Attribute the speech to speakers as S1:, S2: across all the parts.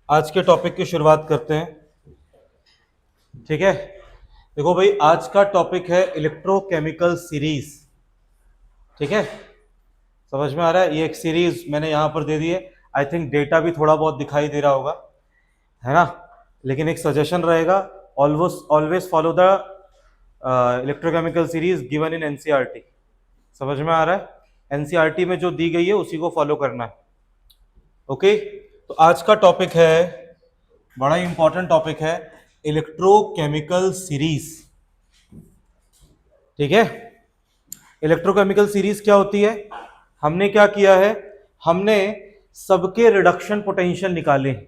S1: आज के टॉपिक की शुरुआत करते हैं। ठीक है, देखो भाई, आज का टॉपिक है इलेक्ट्रोकेमिकल सीरीज। ठीक है, समझ में आ रहा है? ये एक सीरीज मैंने यहां पर दे दी है। आई थिंक डेटा भी थोड़ा बहुत दिखाई दे रहा होगा, है ना? लेकिन एक सजेशन रहेगा, always always follow the electrochemical series given in NCERT. समझ में आ रहा है? एनसीईआरटी में जो दी गई है उसी को फॉलो करना है। ओके, तो आज का टॉपिक है, बड़ा ही इंपॉर्टेंट टॉपिक है, इलेक्ट्रोकेमिकल सीरीज। ठीक है, इलेक्ट्रोकेमिकल सीरीज क्या होती है? हमने क्या किया है, हमने सबके रिडक्शन पोटेंशियल निकाले हैं।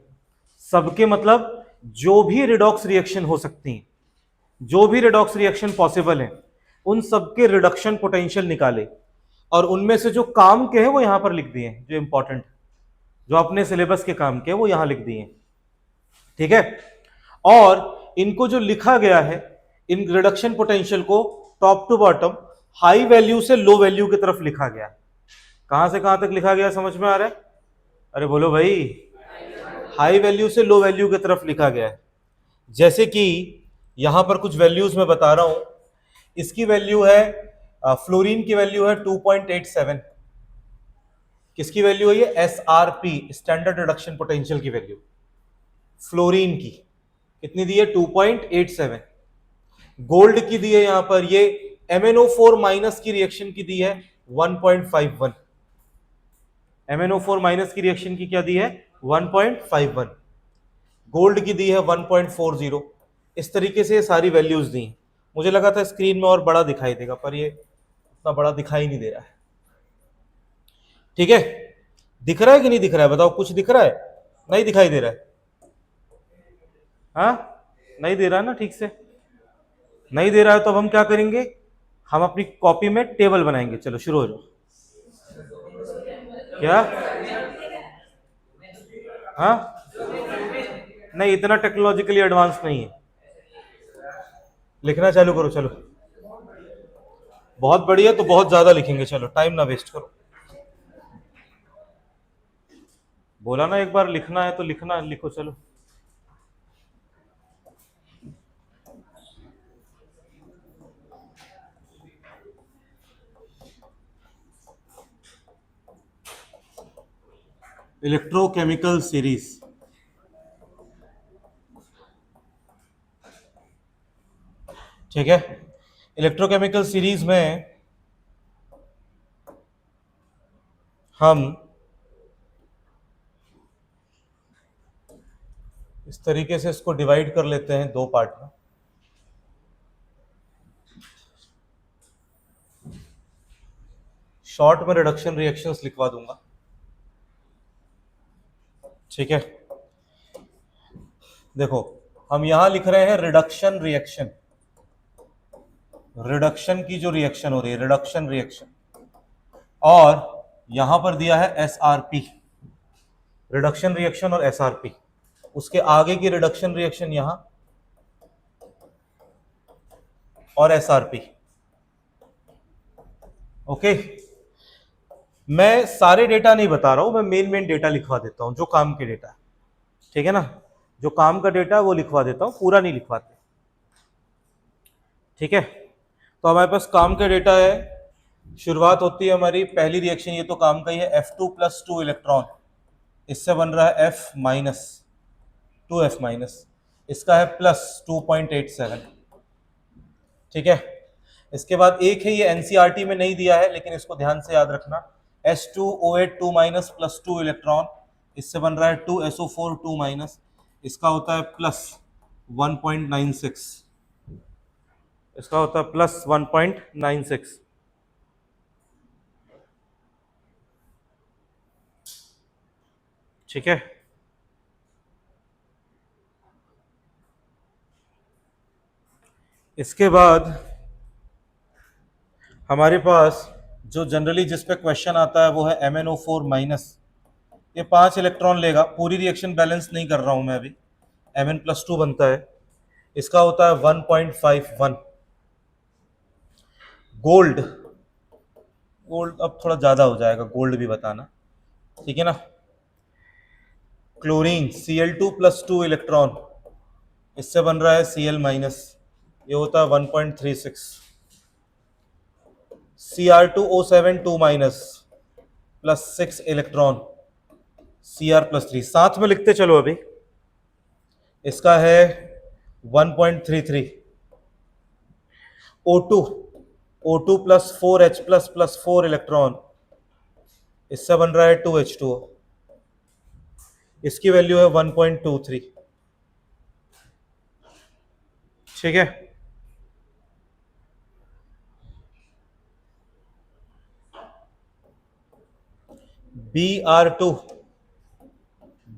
S1: सबके मतलब जो भी रिडॉक्स रिएक्शन हो सकती हैं, जो भी रिडॉक्स रिएक्शन पॉसिबल है, उन सबके रिडक्शन पोटेंशियल निकाले, और उनमें से जो काम के हैं वो यहां पर लिख दिए हैं, जो इंपॉर्टेंट, जो अपने सिलेबस के काम के हैं वो यहां लिख दिए हैं। ठीक है, और इनको जो लिखा गया है, इन रिडक्शन पोटेंशियल को top to bottom high value से लो वैल्यू की तरफ लिखा गया। कहां से कहां तक लिखा गया, समझ में आ रहा है? अरे बोलो भाई, हाई वैल्यू से लो वैल्यू की तरफ लिखा गया है। जैसे कि यहां पर कुछ वैल्यूज मैं बता रहा हूं। इसकी वैल्यू है, फ्लोरीन की वैल्यू है 2.87। किसकी वैल्यू है ये? S R P, standard reduction potential की वैल्यू। फ्लोरीन की कितनी दी है? 2.87। गोल्ड की दी है यहां पर ये, MnO4 माइनस की रिएक्शन की दी है 1.51। MnO4 माइनस की रिएक्शन की क्या दी है? 1.51। गोल्ड की दी है 1.40। इस तरीके से ये सारी वैल्यूज दी हैं। मुझे लगा था स्क्रीन में और बड़ा दिखाई देगा, पर ये उतना बड़ा दिखाई नहीं दे रहा है। ठीक है, दिख रहा है कि नहीं दिख रहा है? बताओ, कुछ दिख रहा है? नहीं दिखाई दे रहा है? हाँ, नहीं दे रहा है ना ठीक से? नहीं दे रहा है तो अब हम क्या करेंगे, हम अपनी कॉपी में टेबल बनाएंगे। चलो शुरू हो जाओ। क्या? हाँ, नहीं, इतना टेक्नोलॉजिकली एडवांस नहीं है। लिखना चालू करो, चलो। बहुत बढ़िया, तो बहुत ज्यादा लिखेंगे। चलो, टाइम ना वेस्ट करो। बोला ना, एक बार लिखना है तो लिखना, लिखो चलो। Electrochemical series. ठीक है, इलेक्ट्रोकेमिकल सीरीज में हम इस तरीके से इसको डिवाइड कर लेते हैं दो पार्ट में। शॉर्ट में रिडक्शन रिएक्शंस लिखवा दूंगा। ठीक है, देखो, हम यहां लिख रहे हैं रिडक्शन रिएक्शन। रिडक्शन की जो रिएक्शन हो रही है, रिडक्शन रिएक्शन, और यहां पर दिया है एसआरपी। रिडक्शन रिएक्शन और एसआरपी, उसके आगे की रिडक्शन रिएक्शन यहां, और एसआरपी। ओके, मैं सारे डेटा नहीं बता रहा हूं, मैं मेन मेन डेटा लिखवा देता हूं, जो काम के डेटा है। ठीक है ना? जो काम का डेटा है वो लिखवा देता हूं, पूरा नहीं लिखवाते। ठीक है, तो हमारे पास काम का डेटा है। शुरुआत होती है हमारी पहली रिएक्शन, ये तो काम का ही है, F2+2 इलेक्ट्रॉन, इससे बन रहा है F माइनस, 2F माइनस, इसका है +2.87। ठीक है, इसके बाद एक है, ये एनसीईआरटी में नहीं दिया है लेकिन इसको ध्यान से याद रखना, S2O8 2 माइनस +2 इलेक्ट्रॉन, इससे बन रहा है 2SO4 2 माइनस, इसका होता है +1.96। इसका होता है +1.96। ठीक है, इसके बाद हमारे पास जो जनरली जिस पे क्वेश्चन आता है वो है MnO4 माइनस। ये 5 इलेक्ट्रॉन लेगा, पूरी रिएक्शन बैलेंस नहीं कर रहा हूं मैं अभी। Mn+2 बनता है, इसका होता है 1.51। गोल्ड, गोल्ड अब थोड़ा ज्यादा हो जाएगा, गोल्ड भी बताना। ठीक है ना? क्लोरीन Cl2 प्लस 2 इलेक्ट्रॉन, इससे बन रहा है Cl माइनस, ये होता है 1.36। Cr2O7 2 minus plus 6 electron, Cr plus 3, साथ में लिखते चलो अभी। इसका है 1.33। O2 plus 4H plus plus 4 electron, इससे बन रहा है 2H2O, इसकी वैल्यू है 1.23। ठीक है,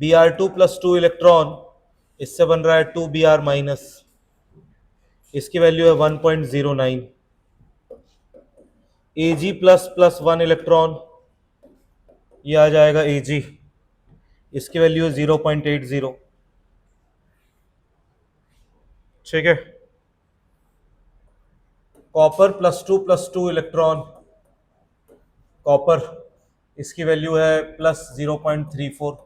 S1: Br2 प्लस 2 इलेक्ट्रॉन, इससे बन रहा है 2Br माइनस, इसकी वैल्यू है 1.09। Ag प्लस प्लस 1 इलेक्ट्रॉन, ये आ जाएगा Ag, इसकी वैल्यू है 0.80। ठीक है, कॉपर प्लस 2 इलेक्ट्रॉन, कॉपर, इसकी वैल्यू है plus 0.34।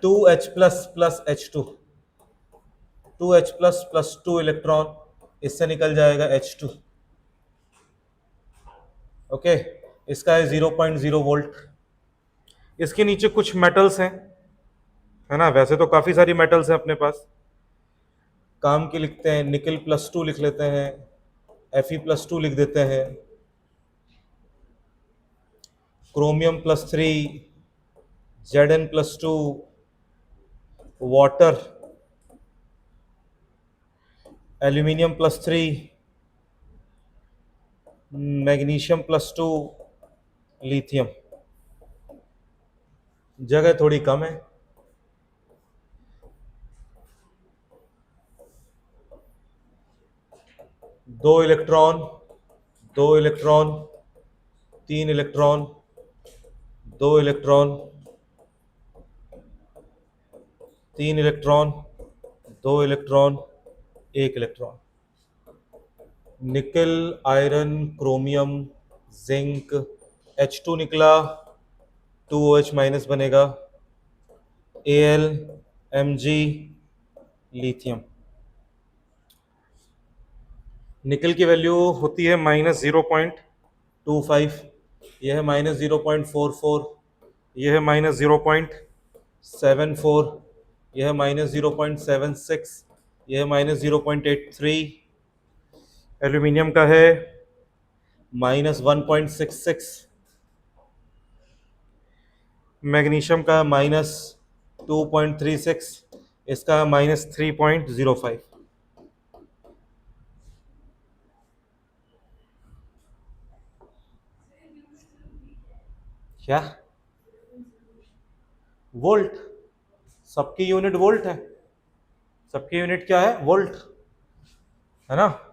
S1: 2H plus plus H2, 2H plus plus 2 electron, इससे निकल जाएगा H2। ओके, इसका है 0.0 वोल्ट। इसके नीचे कुछ मेटल्स हैं, है ना, वैसे तो काफी सारी मेटल्स हैं अपने पास, काम की लिखते हैं, निकल प्लस 2 लिख लेते हैं, Fe प्लस 2 लिख देते हैं, chromium plus 3, Zn plus 2, water, aluminium plus 3, magnesium plus 2, lithium. जगह थोड़ी कम है, दो electron, 3 electron, 2 electron, 3 electron, 2 electron, 1 electron. निकल, आयरन, क्रोमियम, जिंक, H2 निकला, 2OH माइनस बनेगा, Al, Mg, लिथियम। निकल की वैल्यू होती है -0.25, यह है -0.44, यह है -0.74, यह है -0.76, यह है -0.83। एल्यूमिनियम का है -1.66, मैग्नीशियम का -2.36, इसका -3.05। क्या वोल्ट? सबकी यूनिट वोल्ट है, सबकी यूनिट क्या है? वोल्ट, है ना।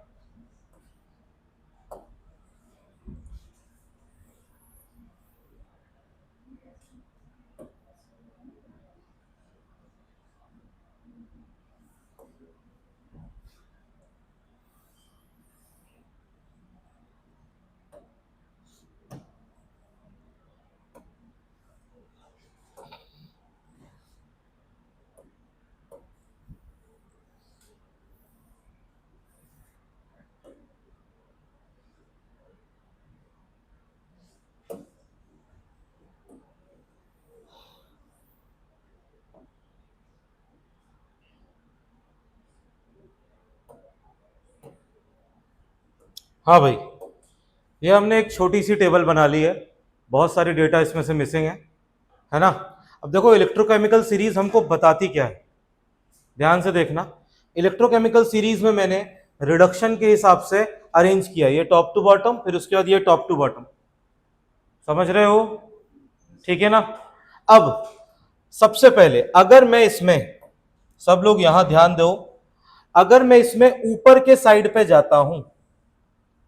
S1: हाँ भाई, ये हमने एक छोटी सी टेबल बना ली है, बहुत सारी डेटा इसमें से मिसिंग है ना। अब देखो इलेक्ट्रोकेमिकल सीरीज हमको बताती क्या है, ध्यान से देखना। इलेक्ट्रोकेमिकल सीरीज में मैंने रिडक्शन के हिसाब से अरेंज किया, ये टॉप टू बॉटम, फिर उसके बाद ये टॉप टू बॉटम, समझ रहे हो? ठीक है ना। अब सबसे पहले अगर मैं इसमें, सब लोग यहां ध्यान दो, अगर मैं इसमें ऊपर के साइड पे जाता हूं,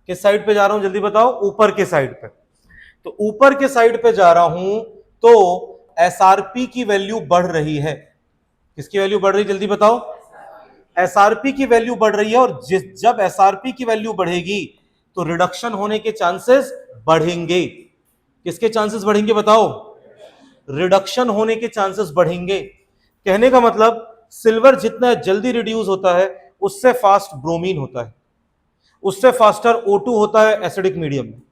S1: किस साइड पे जा रहा हूं जल्दी बताओ? ऊपर के साइड पे। तो ऊपर के साइड पे जा रहा हूं तो एसआरपी की वैल्यू बढ़ रही है। किसकी वैल्यू बढ़ रही है जल्दी बताओ? एसआरपी की वैल्यू बढ़ रही है, और जब एसआरपी की वैल्यू बढ़ेगी तो रिडक्शन होने के चांसेस बढ़ेंगे। किसके चांसेस बढ़ेंगे बताओ? रिडक्शन होने के चांसेस बढ़ेंगे। कहने का मतलब सिल्वर जितना जल्दी रिड्यूस होता है उससे फास्ट ब्रोमीन होता है, उससे फास्टर O2 होता है एसिडिक मीडियम में,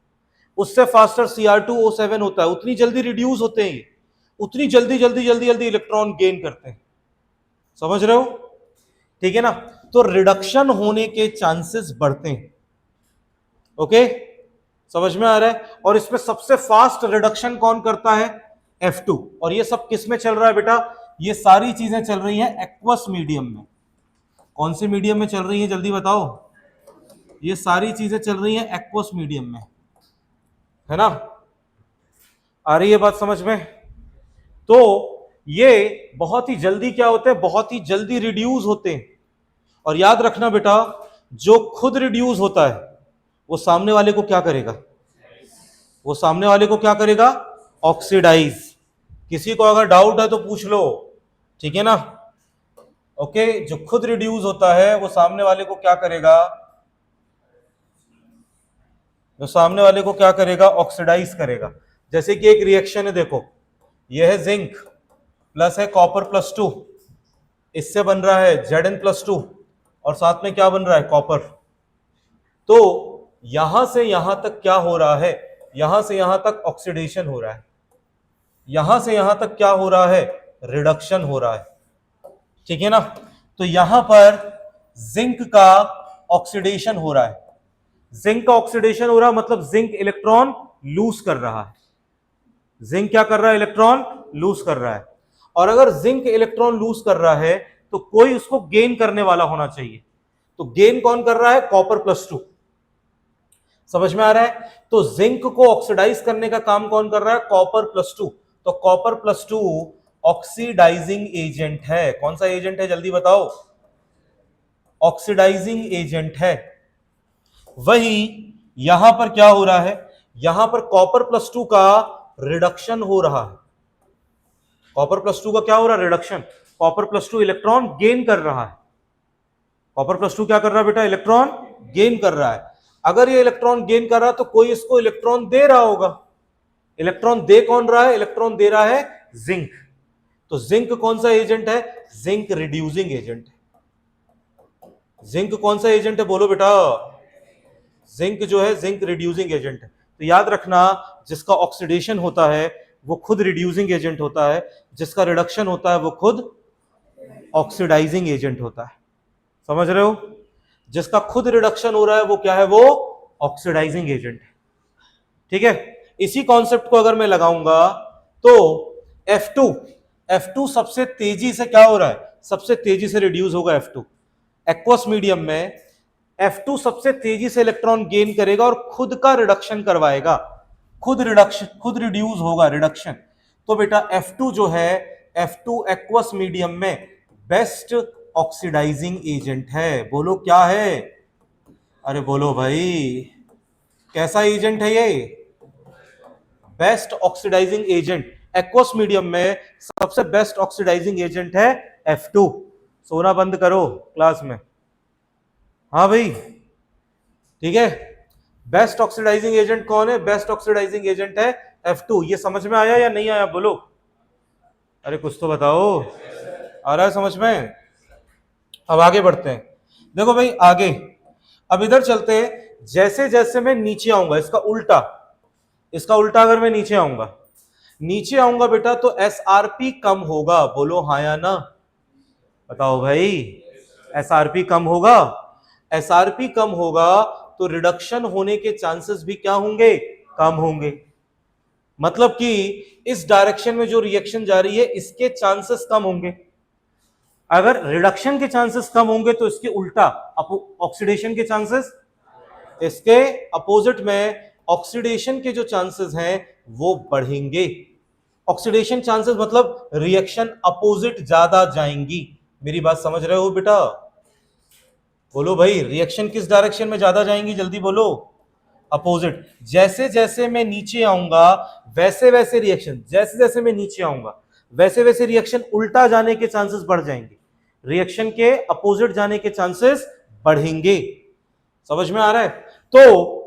S1: उससे फास्टर Cr2O7 होता है। उतनी जल्दी रिड्यूस होते हैं, उतनी जल्दी जल्दी जल्दी जल्दी इलेक्ट्रॉन गेन करते हैं। समझ रहे हो? ठीक है ना? तो रिडक्शन होने के चांसेस बढ़ते हैं। ओके, समझ में आ रहा है? और इसमें सबसे फास्ट रिडक्शन कौन करता है? F2। और ये सब किस में चल रहा है बेटा? ये सारी चीजें चल रही हैं एक्वस मीडियम में। कौन से मीडियम में चल रही हैं जल्दी बताओ? ये सारी चीजें चल रही हैं एक्वस मीडियम में, है ना? आ रही है बात समझ में? तो ये बहुत ही जल्दी क्या होते हैं? बहुत ही जल्दी रिड्यूस होते हैं। और याद रखना बेटा, जो खुद रिड्यूस होता है वो सामने वाले को क्या करेगा? वो सामने वाले को क्या करेगा? ऑक्सीडाइज। किसी को अगर डाउट है तो पूछ लो, ठीक है ना? ओके, जो खुद रिड्यूस होता है वो सामने वाले को क्या करेगा? जो सामने वाले को क्या करेगा? ऑक्सीडाइज करेगा। जैसे कि एक रिएक्शन है, देखो, यह है जिंक प्लस है कॉपर प्लस 2, इससे बन रहा है Zn+2 और साथ में क्या बन रहा है? कॉपर। तो यहां से यहां तक क्या हो रहा है? यहां से यहां तक ऑक्सीडेशन हो रहा है, यहां से यहां तक क्या हो रहा है? रिडक्शन हो रहा है, ठीक है ना? तो यहां पर जिंक का ऑक्सीडेशन हो रहा है। जिंक का ऑक्सीडेशन हो रहा है मतलब जिंक इलेक्ट्रॉन लूज कर रहा है। जिंक क्या कर रहा है? इलेक्ट्रॉन लूज कर रहा है। और अगर जिंक इलेक्ट्रॉन लूज कर रहा है तो कोई उसको गेन करने वाला होना चाहिए। तो गेन कौन कर रहा है? कॉपर+2। समझ में आ रहा है? तो जिंक को ऑक्सीडाइज करने का काम कौन कर रहा है? कॉपर+2। तो कॉपर+2 ऑक्सीडाइजिंग एजेंट है। कौन सा एजेंट है जल्दी बताओ? ऑक्सीडाइजिंग एजेंट है। वही यहां पर क्या हो रहा है? यहां पर कॉपर+2 का रिडक्शन हो रहा है। कॉपर+2 का क्या हो रहा है? रिडक्शन। कॉपर+2 इलेक्ट्रॉन गेन कर रहा है। कॉपर+2 क्या कर रहा है बेटा? इलेक्ट्रॉन गेन कर रहा है। अगर ये इलेक्ट्रॉन गेन कर रहा है तो कोई इसको इलेक्ट्रॉन दे रहा होगा। इलेक्ट्रॉन दे कौन रहा है? इलेक्ट्रॉन दे रहा है जिंक। तो जिंक कौन सा एजेंट है? जिंक रिड्यूसिंग एजेंट है। जिंक कौन सा एजेंट है? बोलो बेटा। जिंक जो है जिंक रिड्यूसिंग एजेंट है। तो याद रखना, जिसका ऑक्सीडेशन होता है वो खुद रिड्यूसिंग एजेंट होता है, जिसका रिडक्शन होता है वो खुद ऑक्सीडाइजिंग एजेंट होता है। समझ रहे हो? जिसका खुद रिडक्शन हो रहा है वो क्या है? वो ऑक्सीडाइजिंग एजेंट है। ठीक है? इसी कॉन्सेप्ट को अगर मैं लगाऊंगा तो F2 सबसे तेजी से क्या हो रहा है? सबसे तेजी से रिड्यूस होगा F2। एक्वस मीडियम में F2 सबसे तेजी से इलेक्ट्रॉन गेन करेगा और खुद का रिडक्शन करवाएगा। खुद रिड्यूस होगा, रिडक्शन। तो बेटा F2 जो है, F2 एक्वस मीडियम में बेस्ट ऑक्सीडाइजिंग एजेंट है। बोलो क्या है? अरे बोलो भाई, कैसा एजेंट है ये? Best oxidising agent. Aqueous medium में सबसे बेस्ट ऑक्सीडाइजिंग एजेंट है F2। सोना बंद करो क्लास में। हाँ भाई, ठीक है? बेस्ट ऑक्सीडाइजिंग एजेंट कौन है? बेस्ट ऑक्सीडाइजिंग एजेंट है F2। ये समझ में आया या नहीं आया? बोलो, अरे कुछ तो बताओ। आ रहा है समझ में? अब आगे बढ़ते हैं। देखो भाई आगे, अब इधर चलते हैं। जैसे जैसे मैं नीचे आऊंगा, इसका उल्टा अगर मैं नीचे आऊंगा बेटा तो SRP कम होगा। बोलो हाँ या ना? बताओ भाई, SRP कम होगा। SRP कम होगा तो रिडक्शन होने के चांसेस भी क्या होंगे? कम होंगे। मतलब कि इस डायरेक्शन में जो रिएक्शन जा रही है इसके चांसेस कम होंगे। अगर रिडक्शन के चांसेस कम होंगे तो इसके उल्टा ऑक्सीडेशन के चांसेस, इसके अपोजिट में ऑक्सीडेशन के जो चांसेस हैं वो बढ़ेंगे। ऑक्सीडेशन चांसेस मतलब रिएक्शन अपोजिट ज्यादा जाएंगी। मेरी बात समझ रहे हो बेटा? बोलो भाई, रिएक्शन किस डायरेक्शन में ज्यादा जाएंगी? जल्दी बोलो। अपोजिट। जैसे जैसे मैं नीचे आऊंगा वैसे वैसे रिएक्शन, जैसे जैसे मैं नीचे आऊंगा वैसे वैसे रिएक्शन उल्टा जाने के चांसेस बढ़ जाएंगे, रिएक्शन के अपोजिट जाने के चांसेस बढ़ेंगे। समझ में आ रहा है? तो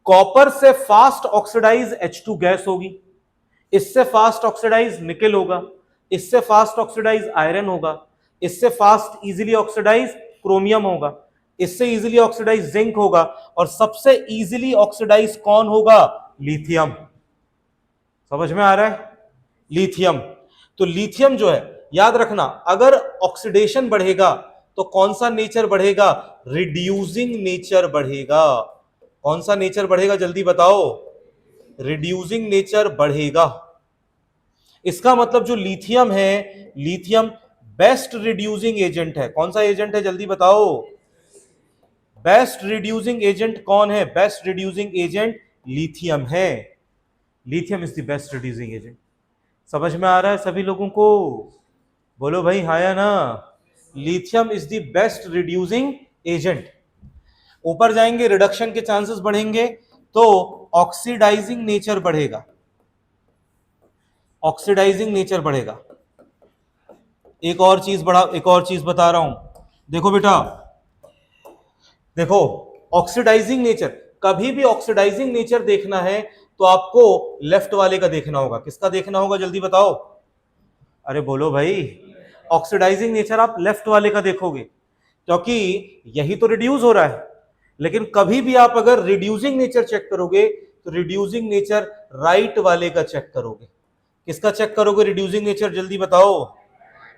S1: कॉपर से फास्ट ऑक्सीडाइज H2 गैस होगी, इससे फास्ट ऑक्सीडाइज निकेल होगा, इससे फास्ट ऑक्सीडाइज आयरन होगा, इससे फास्ट इजीली ऑक्सीडाइज क्रोमियम होगा, इससे इजीली ऑक्सीडाइज जिंक होगा, और सबसे इजीली ऑक्सीडाइज कौन होगा? लिथियम। समझ में आ रहा है? लिथियम। तो लिथियम जो है, याद रखना, अगर ऑक्सीडेशन बढ़ेगा तो कौन सा नेचर बढ़ेगा? रिड्यूसिंग नेचर बढ़ेगा। कौन सा नेचर बढ़ेगा, जल्दी बताओ? रिड्यूसिंग नेचर बढ़ेगा। इसका मतलब जो लिथियम है, लिथियम बेस्ट रिड्यूसिंग एजेंट है। कौन सा एजेंट है, जल्दी बताओ? बेस्ट रिड्यूसिंग एजेंट कौन है? बेस्ट रिड्यूसिंग एजेंट लिथियम है। Lithium is the best reducing agent. समझ में आ रहा है सभी लोगों को? बोलो भाई हाँ या ना। Lithium is the best reducing agent. ऊपर जाएंगे, रिडक्शन के चांसेस बढ़ेंगे तो ऑक्सीडाइजिंग नेचर बढ़ेगा। ऑक्सीडाइजिंग नेचर बढ़ेगा। एक और चीज बता रहा हूं, देखो बेटा, देखो ऑक्सीडाइजिंग नेचर, कभी भी ऑक्सीडाइजिंग नेचर देखना है तो आपको लेफ्ट वाले का देखना होगा। किसका देखना होगा, जल्दी बताओ? अरे बोलो भाई, ऑक्सीडाइजिंग नेचर आप लेफ्ट वाले का देखोगे क्योंकि यही तो रिड्यूस हो रहा है। लेकिन कभी भी आप अगर रिड्यूसिंग नेचर चेक करोगे तो रिड्यूसिंग नेचर राइट वाले का चेक करोगे। किसका चेक करोगे रिड्यूसिंग नेचर, जल्दी बताओ?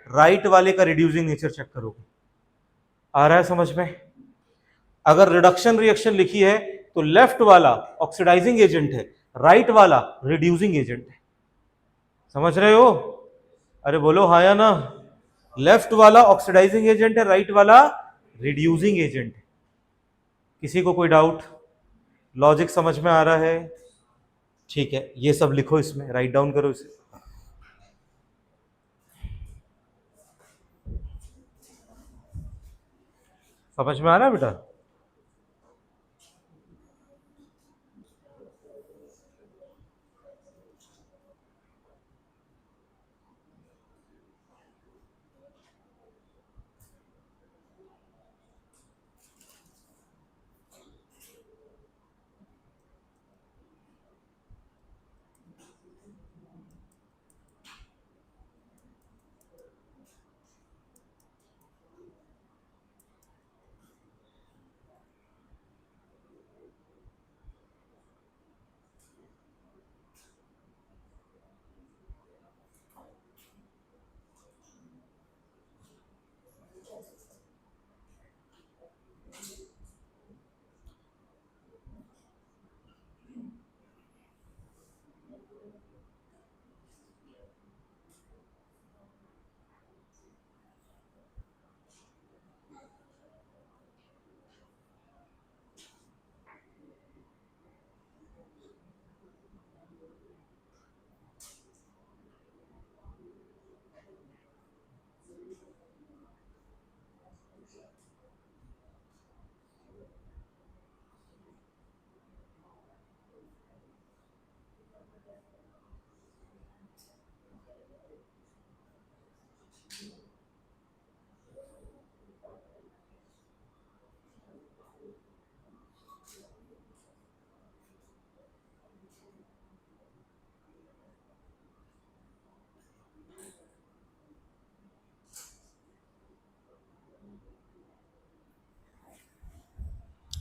S1: राइट वाले का रिड्यूसिंग नेचर चेक करोगे। आ रहा है समझ में? अगर रिडक्शन रिएक्शन लिखी है तो लेफ्ट वाला ऑक्सीडाइजिंग एजेंट है, राइट वाला रिड्यूसिंग एजेंट है। समझ रहे हो? अरे बोलो हाँ या ना। लेफ्ट वाला ऑक्सीडाइजिंग एजेंट है, राइट वाला रिड्यूसिंग एजेंट है। किसी को कोई डाउट? लॉजिक समझ में आ रहा है? ठीक है, ये सब लिखो, इसमें राइट डाउन करो इसे। समझ में आ रहा है बेटा?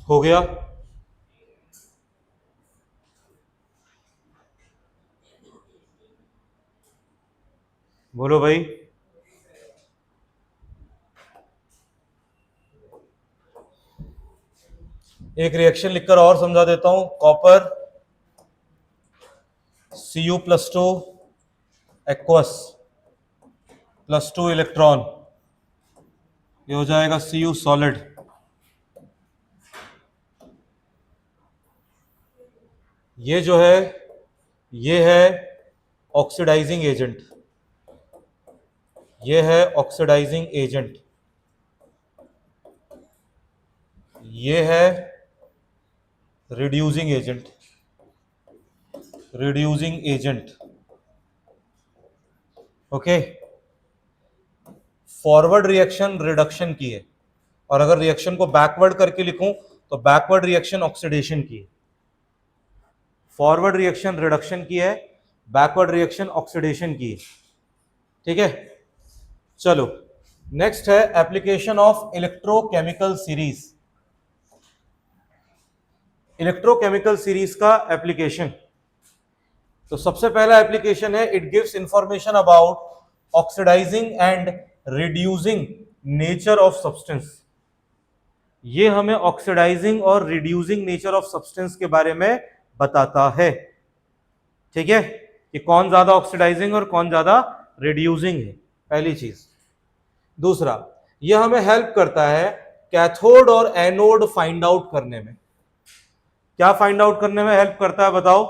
S1: हो गया? बोलो भाई। एक रिएक्शन लिखकर और समझा देता हूं। कॉपर Cu+2 एक्वस +2 इलेक्ट्रॉन, ये हो जाएगा Cu सॉलिड। ये जो है ये है ऑक्सीडाइजिंग एजेंट, ये है ऑक्सीडाइजिंग एजेंट, ये है reducing agent, reducing agent. Okay, forward reaction reduction की है, और अगर रिएक्शन को बैकवर्ड करके लिखूं तो बैकवर्ड रिएक्शन ऑक्सीडेशन की है। फॉरवर्ड रिएक्शन रिडक्शन की है, बैकवर्ड रिएक्शन ऑक्सीडेशन की है। ठीक है, चलो नेक्स्ट है application of electrochemical series. Electrochemical series का एप्लीकेशन, तो सबसे पहला एप्लीकेशन है it gives information about oxidising and reducing nature of substance. ये हमें ऑक्सीडाइजिंग और रिड्यूसिंग नेचर ऑफ सब्सटेंस के बारे में बताता है। ठीक है, कि कौन ज्यादा ऑक्सीडाइजिंग और कौन ज्यादा रिड्यूसिंग है, पहली चीज। दूसरा, यह हमें हेल्प करता है कैथोड और एनोड फाइंड आउट करने में। क्या फाइंड आउट करने में हेल्प करता है बताओ?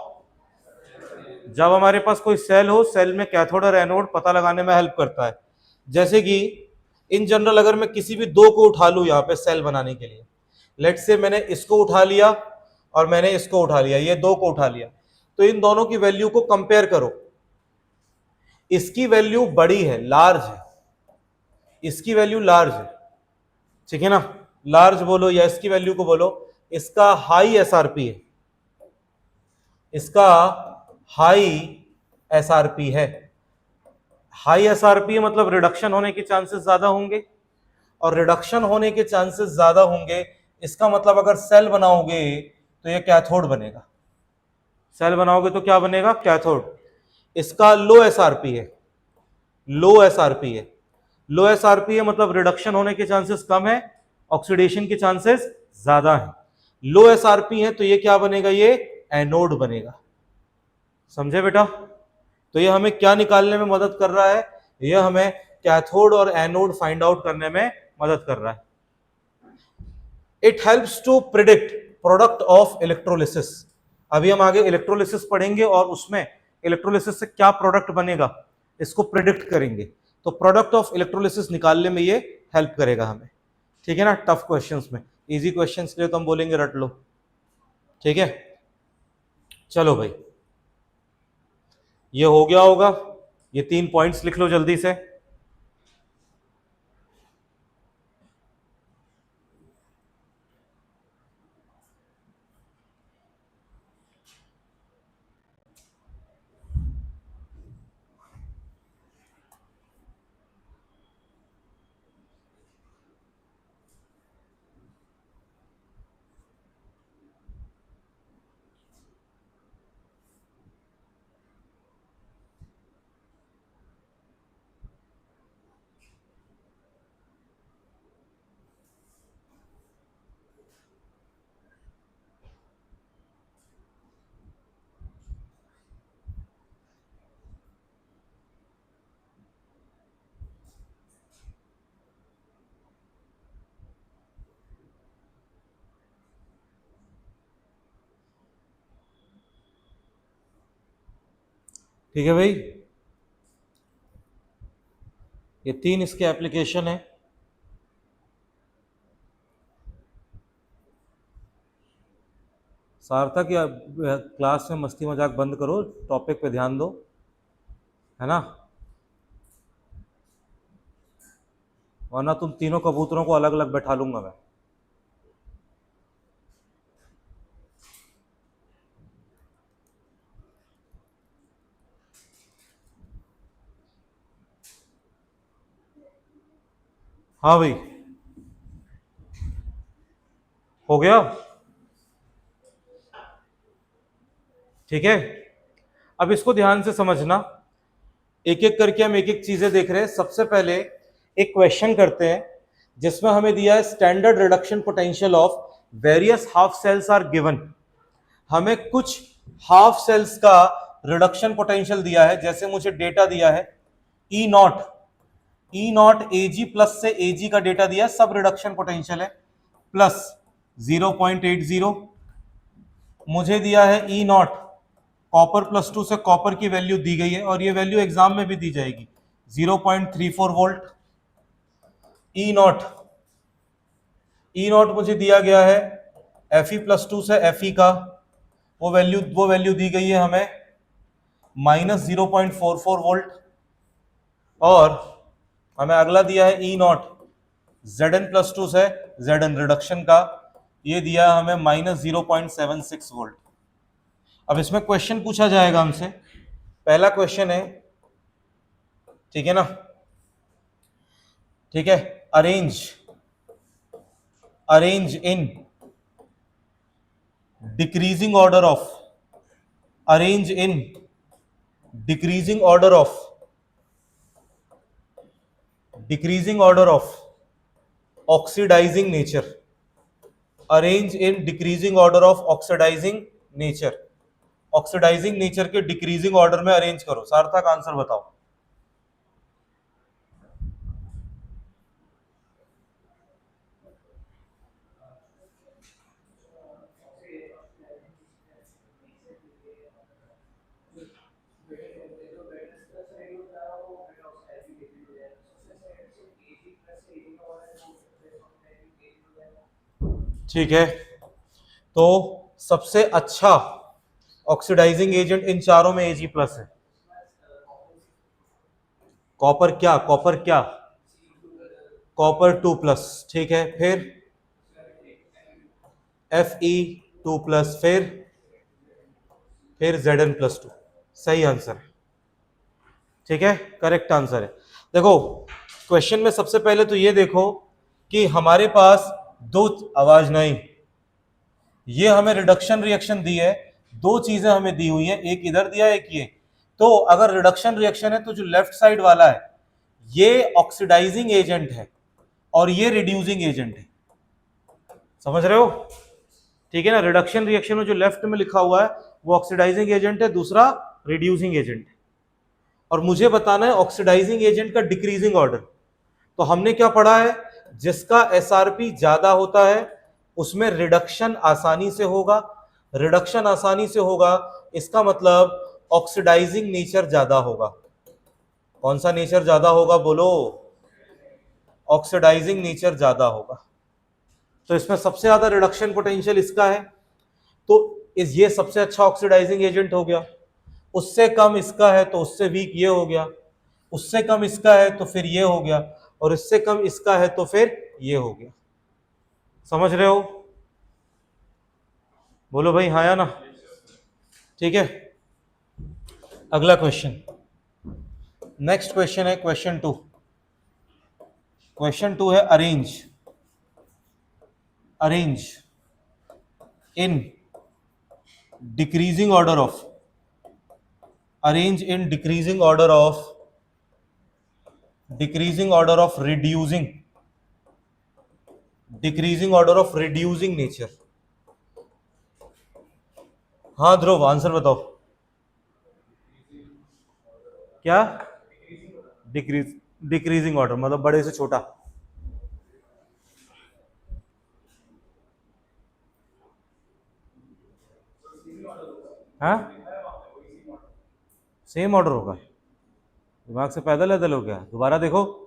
S1: जब हमारे पास कोई सेल हो, सेल में कैथोड और एनोड पता लगाने में हेल्प करता है। जैसे कि इन जनरल अगर मैं किसी भी दो को उठा लूं यहां पे सेल बनाने के लिए, लेट्स से मैंने इसको उठा लिया और मैंने इसको उठा लिया, ये दो को उठा लिया, तो इन दोनों की वैल्यू को कंपेयर करो। इसकी वैल्यू बड़ी है, लार्ज है, इसकी वैल्यू लार्ज है, ठीक है ना, लार्ज बोलो या इसकी वैल्यू को बोलो, इसका हाई एसआरपी है, इसका हाई एसआरपी है। हाई एसआरपी मतलब रिडक्शन होने के चांसेस ज्यादा होंगे, और रिडक्शन होने के चांसेस ज्यादा होंगे, इसका मतलब अगर सेल बनाओगे तो ये कैथोड बनेगा। सेल बनाओगे तो क्या बनेगा? कैथोड। इसका लो एसआरपी है, लो एसआरपी है, लो एसआरपी है मतलब रिडक्शन होने के चांसेस कम है, ऑक्सीडेशन के चांसेस ज्यादा है। लो एसआरपी है तो ये क्या बनेगा? ये एनोड बनेगा। समझे बेटा? तो ये हमें क्या निकालने में मदद कर रहा है? ये हमें कैथोड और एनोड फाइंड आउट करने में मदद कर रहा है। It helps to predict product of electrolysis. अभी हम आगे इलेक्ट्रोलिसिस पढ़ेंगे और उसमें इलेक्ट्रोलिसिस से क्या प्रोडक्ट बनेगा इसको प्रिडिक्ट करेंगे। तो प्रोडक्ट ऑफ इलेक्ट्रोलिसिस निकालने में ये हेल्प करेगा हमें। ठीक है ना? टफ क्वेश्चंस में, इजी क्वेश्चंस के लिए तो हम बोलेंगे रट लो। ठीक है, चलो भाई, ये हो गया होगा। ये 3 पॉइंट्स लिख लो जल्दी से। ठीक है भाई, ये 3 इसके एप्लीकेशन है। सार्थक, या क्लास में मस्ती मजाक बंद करो, टॉपिक पे ध्यान दो, है ना, वरना तुम तीनों कबूतरों को अलग अलग बैठा लूंगा मैं। हाँ भाई, हो गया? ठीक है, अब इसको ध्यान से समझना। एक एक करके हम एक एक चीजें देख रहे हैं। सबसे पहले एक क्वेश्चन करते हैं जिसमें हमें दिया है standard reduction potential of various half cells are given. हमें कुछ हाफ सेल्स का रिडक्शन पोटेंशियल दिया है। जैसे मुझे डेटा दिया है ई नॉट एजी प्लस से एजी का डेटा दिया है, सब रिडक्शन पोटेंशियल है, प्लस 0.80। मुझे दिया है ई नॉट कॉपर प्लस 2 से कॉपर की वैल्यू दी गई है, और ये वैल्यू एग्जाम में भी दी जाएगी, 0.34 वोल्ट। ई नॉट मुझे दिया गया है Fe प्लस 2 से Fe का, वो वैल्यू दी गई है हमें -0.44 वोल्ट। और हमें अगला दिया है ई नॉट Zn प्लस 2 से Zn रिडक्शन का, ये दिया है हमें -0.76 वोल्ट। अब इसमें क्वेश्चन पूछा जाएगा हमसे पहला क्वेश्चन है, ठीक है ना, ठीक है, arrange in decreasing order of, arrange in decreasing order of, decreasing order of oxidising nature, arrange in decreasing order of oxidising nature, oxidising nature के डिक्रीजिंग ऑर्डर में अरेंज करो। सार्थक आंसर बताओ। ठीक है, तो सबसे अच्छा ऑक्सीडाइजिंग एजेंट इन चारों में Ag प्लस है। कॉपर क्या, कॉपर क्या, कॉपर 2 प्लस, ठीक है, फिर Fe 2 प्लस, फिर Zn+2, सही आंसर है, ठीक है, करेक्ट आंसर है। देखो क्वेश्चन में सबसे पहले तो ये देखो कि हमारे पास दो, आवाज नहीं, ये हमें रिडक्शन रिएक्शन दी है, दो चीजें हमें दी हुई है, एक इधर दिया है, एक ये। तो अगर रिडक्शन रिएक्शन है तो जो लेफ्ट साइड वाला है ये ऑक्सीडाइजिंग एजेंट है और ये रिड्यूसिंग एजेंट है, समझ रहे हो, ठीक है ना। रिडक्शन रिएक्शन में जो लेफ्ट में लिखा हुआ है वो ऑक्सीडाइजिंग एजेंट है, दूसरा रिड्यूसिंग एजेंट है। और मुझे बताना है ऑक्सीडाइजिंग एजेंट का डिक्रीजिंग ऑर्डर। तो हमने क्या पढ़ा है, जिसका एसआरपी ज्यादा होता है उसमें रिडक्शन आसानी से होगा, रिडक्शन आसानी से होगा इसका मतलब ऑक्सीडाइजिंग नेचर ज्यादा होगा। कौन सा नेचर ज्यादा होगा बोलो, ऑक्सीडाइजिंग नेचर ज्यादा होगा। तो इसमें सबसे ज्यादा रिडक्शन पोटेंशियल इसका है, तो ये सबसे अच्छा ऑक्सीडाइजिंग एजेंट हो गया। उससे कम इसका है तो उससे वीक ये हो गया, उससे कम इसका है तो फिर ये हो गया, और इससे कम इसका है तो फिर ये हो गया। समझ रहे हो, बोलो भाई हाँ या ना, ठीक है। अगला क्वेश्चन, नेक्स्ट क्वेश्चन है क्वेश्चन 2। क्वेश्चन 2 है arrange in decreasing order of, arrange in decreasing order of decreasing order of reducing nature. हाँ ध्रुव आंसर बताओ, क्या डिक्रीजिंग ऑर्डर मतलब बड़े से छोटा। हाँ सेम ऑर्डर होगा, दिमाग से पैदल ऐदल हो गया, दोबारा देखो।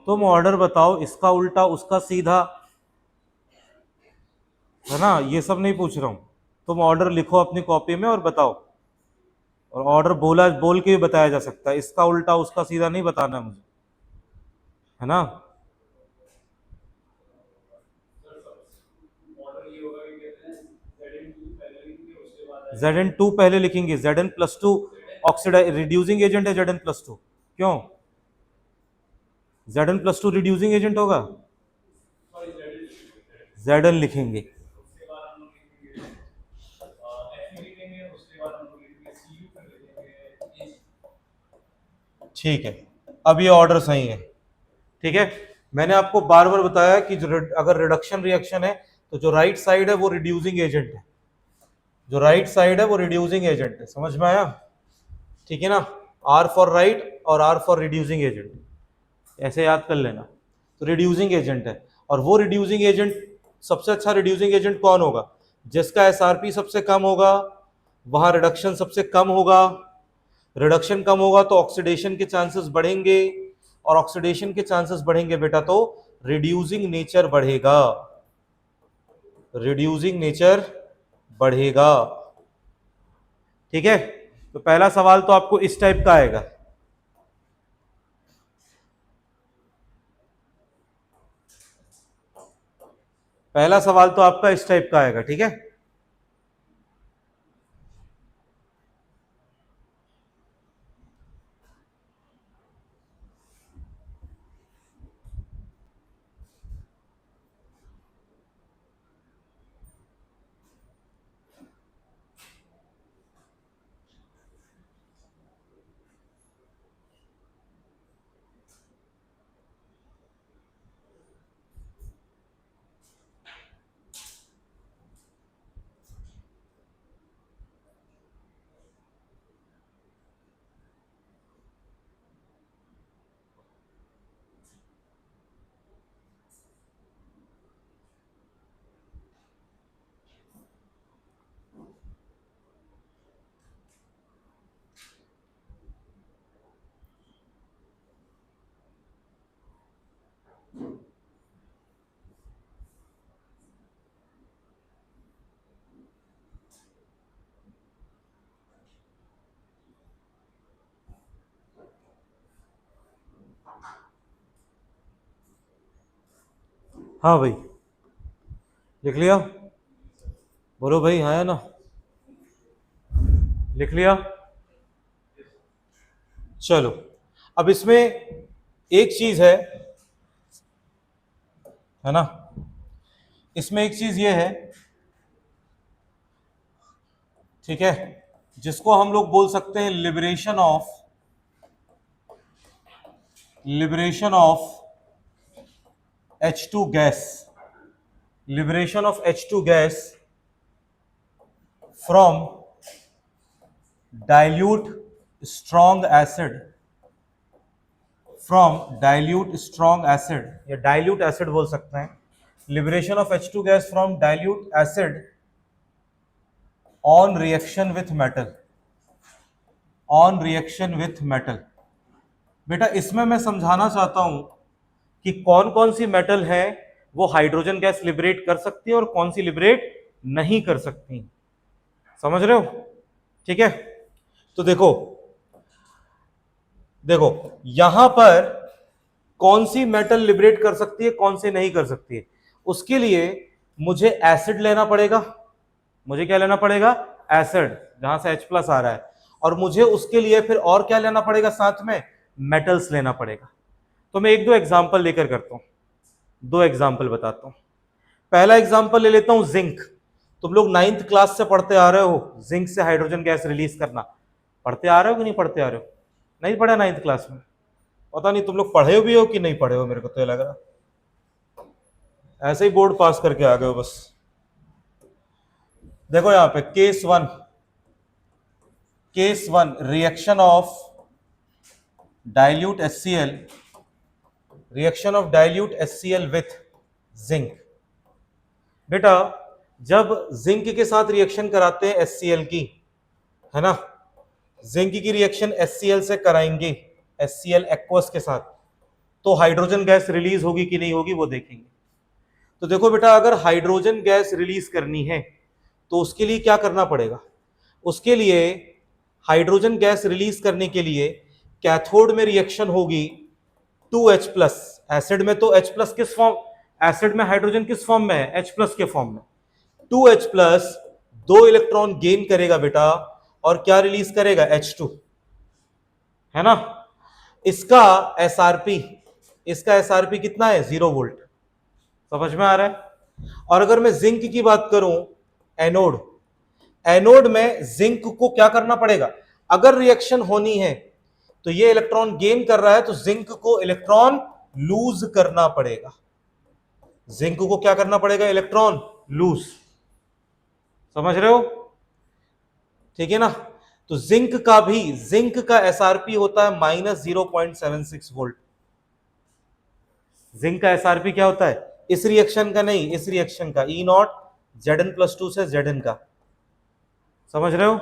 S1: तुम ऑर्डर बताओ, इसका उल्टा उसका सीधा, है ना, ये सब नहीं पूछ रहा हूं। तुम ऑर्डर लिखो अपनी कॉपी में और बताओ, और ऑर्डर बोल के भी बताया जा सकता है, इसका उल्टा उसका सीधा नहीं बताना है मुझे, है ना। Zn2 पहले लिखेंगे, Zn+2 ऑक्सीडाइज रिड्यूसिंग एजेंट है, Zn+2 क्यों, Zn+2 रिड्यूसिंग एजेंट होगा, Zn लिखेंगे, ठीक है। अब ये ऑर्डर सही है, ठीक है। मैंने आपको बार बार बताया कि अगर रिडक्शन रिएक्शन है तो जो राइट साइड है वो रिड्यूसिंग एजेंट है, जो राइट साइड है वो रिड्यूसिंग एजेंट है, समझ में आया, ठीक है ना। R फॉर राइट और R फॉर रिड्यूसिंग एजेंट, ऐसे याद कर लेना। तो रिड्यूसिंग एजेंट है, और वो रिड्यूसिंग एजेंट, सबसे अच्छा रिड्यूसिंग एजेंट कौन होगा, जिसका एसआरपी सबसे कम होगा, वहां रिडक्शन सबसे कम होगा, रिडक्शन कम होगा तो ऑक्सीडेशन के चांसेस बढ़ेंगे, और ऑक्सीडेशन के चांसेस बढ़ेंगे बेटा तो रिड्यूसिंग नेचर बढ़ेगा, रिड्यूसिंग नेचर बढ़ेगा। ठीक है, तो पहला सवाल तो आपको इस टाइप का आएगा। पहला सवाल तो आपका इस टाइप का आएगा। ठीक है, हाँ भाई लिख लिया, बोलो भाई, हाँ है ना, लिख लिया। चलो अब इसमें एक चीज है ना, इसमें एक चीज ये है, ठीक है, जिसको हम लोग बोल सकते हैं liberation of H2 gas, liberation of H2 gas from dilute strong acid, from dilute strong acid या डाइल्यूट एसिड बोल सकते हैं, liberation of H2 gas from dilute acid on reaction with metal, on reaction with metal. बेटा इसमें मैं समझाना चाहता हूं कि कौन कौन सी मेटल है वो हाइड्रोजन गैस लिबरेट कर सकती है और कौन सी लिबरेट नहीं कर सकती, समझ रहे हो? ठीक है, तो देखो देखो यहां पर कौन सी मेटल लिबरेट कर सकती है, कौन सी नहीं कर सकती है, उसके लिए मुझे एसिड लेना पड़ेगा, मुझे क्या लेना पड़ेगा, एसिड, जहां से H+ आ रहा है, और मुझे उसके लिए फिर और क्या लेना पड़ेगा साथ में, मेटल्स लेना पड़ेगा। तो मैं एक दो एग्जांपल लेकर करता हूं, दो एग्जांपल बताता हूं। पहला एग्जांपल ले लेता हूं जिंक। तुम लोग 9th क्लास से पढ़ते आ रहे हो जिंक से हाइड्रोजन गैस रिलीज करना, पढ़ते आ रहे हो कि नहीं पढ़ते आ रहे हो? नहीं पढ़ा 9th क्लास में? पता नहीं तुम लोग पढ़े भी हो कि नहीं पढ़े हो, मेरे को तो ये लग रहा ऐसे ही बोर्ड पास करके आ गए हो बस। देखो यहां पे case one reaction of dilute HCl, reaction of dilute HCl with zinc. बेटा जब जिंक के साथ रिएक्शन कराते हैं HCl की, है ना, जिंक की रिएक्शन HCl से कराएंगे, HCl एक्वस के साथ, तो हाइड्रोजन गैस रिलीज होगी कि नहीं होगी वो देखेंगे। तो देखो बेटा अगर हाइड्रोजन गैस रिलीज करनी है तो उसके लिए क्या करना पड़ेगा, उसके लिए हाइड्रोजन गैस रिलीज करने के लिए कैथोड में रिएक्शन होगी 2H+, एसिड में तो H+ किस फॉर्म, एसिड में हाइड्रोजन किस फॉर्म में है, H+ के फॉर्म में, 2H+, 2 इलेक्ट्रॉन गेन करेगा बेटा और क्या रिलीज करेगा, H2, है ना। इसका एसआरपी कितना है, 0 वोल्ट, समझ में आ रहा है। और अगर मैं जिंक की बात करूं, एनोड, एनोड में जिंक को क्या करना पड़ेगा, अगर रिएक्शन होनी है तो ये इलेक्ट्रॉन गेन कर रहा है तो जिंक को इलेक्ट्रॉन लूज करना पड़ेगा, जिंक को क्या करना पड़ेगा, इलेक्ट्रॉन लूज, समझ रहे हो? ठीक है ना। तो जिंक का एसआरपी होता है -0.76 वोल्ट। जिंक का एसआरपी क्या होता है, इस रिएक्शन का नहीं, इस रिएक्शन का E0 Zn+2 से Zn का, समझ रहे हो?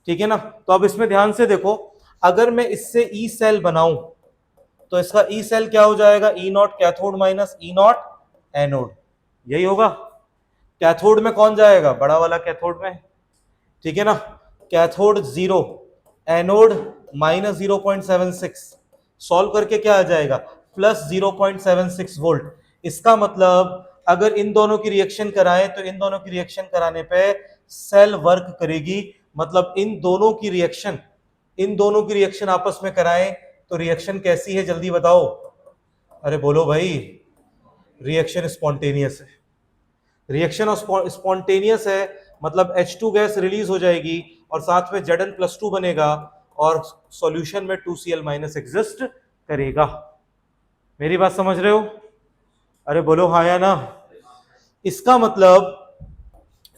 S1: ठीक है ना। तो अब इसमें ध्यान से देखो, अगर मैं इससे ई सेल बनाऊं तो इसका ई सेल क्या हो जाएगा, E naught cathode minus E naught anode, यही होगा। कैथोड में कौन जाएगा, बड़ा वाला कैथोड में, ठीक है ना। कैथोड 0, एनोड माइनस 0.76, सॉल्व करके क्या आ जाएगा, प्लस 0.76 वोल्ट। इसका मतलब अगर इन दोनों की रिएक्शन कराएं तो इन दोनों की रिएक्शन कराने पे सेल वर्क करेगी, मतलब इन दोनों की रिएक्शन आपस में कराएं तो रिएक्शन कैसी है, जल्दी बताओ। अरे बोलो भाई, रिएक्शन स्पॉन्टेनियस है। रिएक्शन स्पॉन्टेनियस है मतलब H2 गैस रिलीज हो जाएगी और साथ में Zn+2 बनेगा और सॉल्यूशन में 2Cl- एग्जिस्ट करेगा। मेरी बात समझ रहे हो? अरे बोलो हाँ या ना। इसका मतलब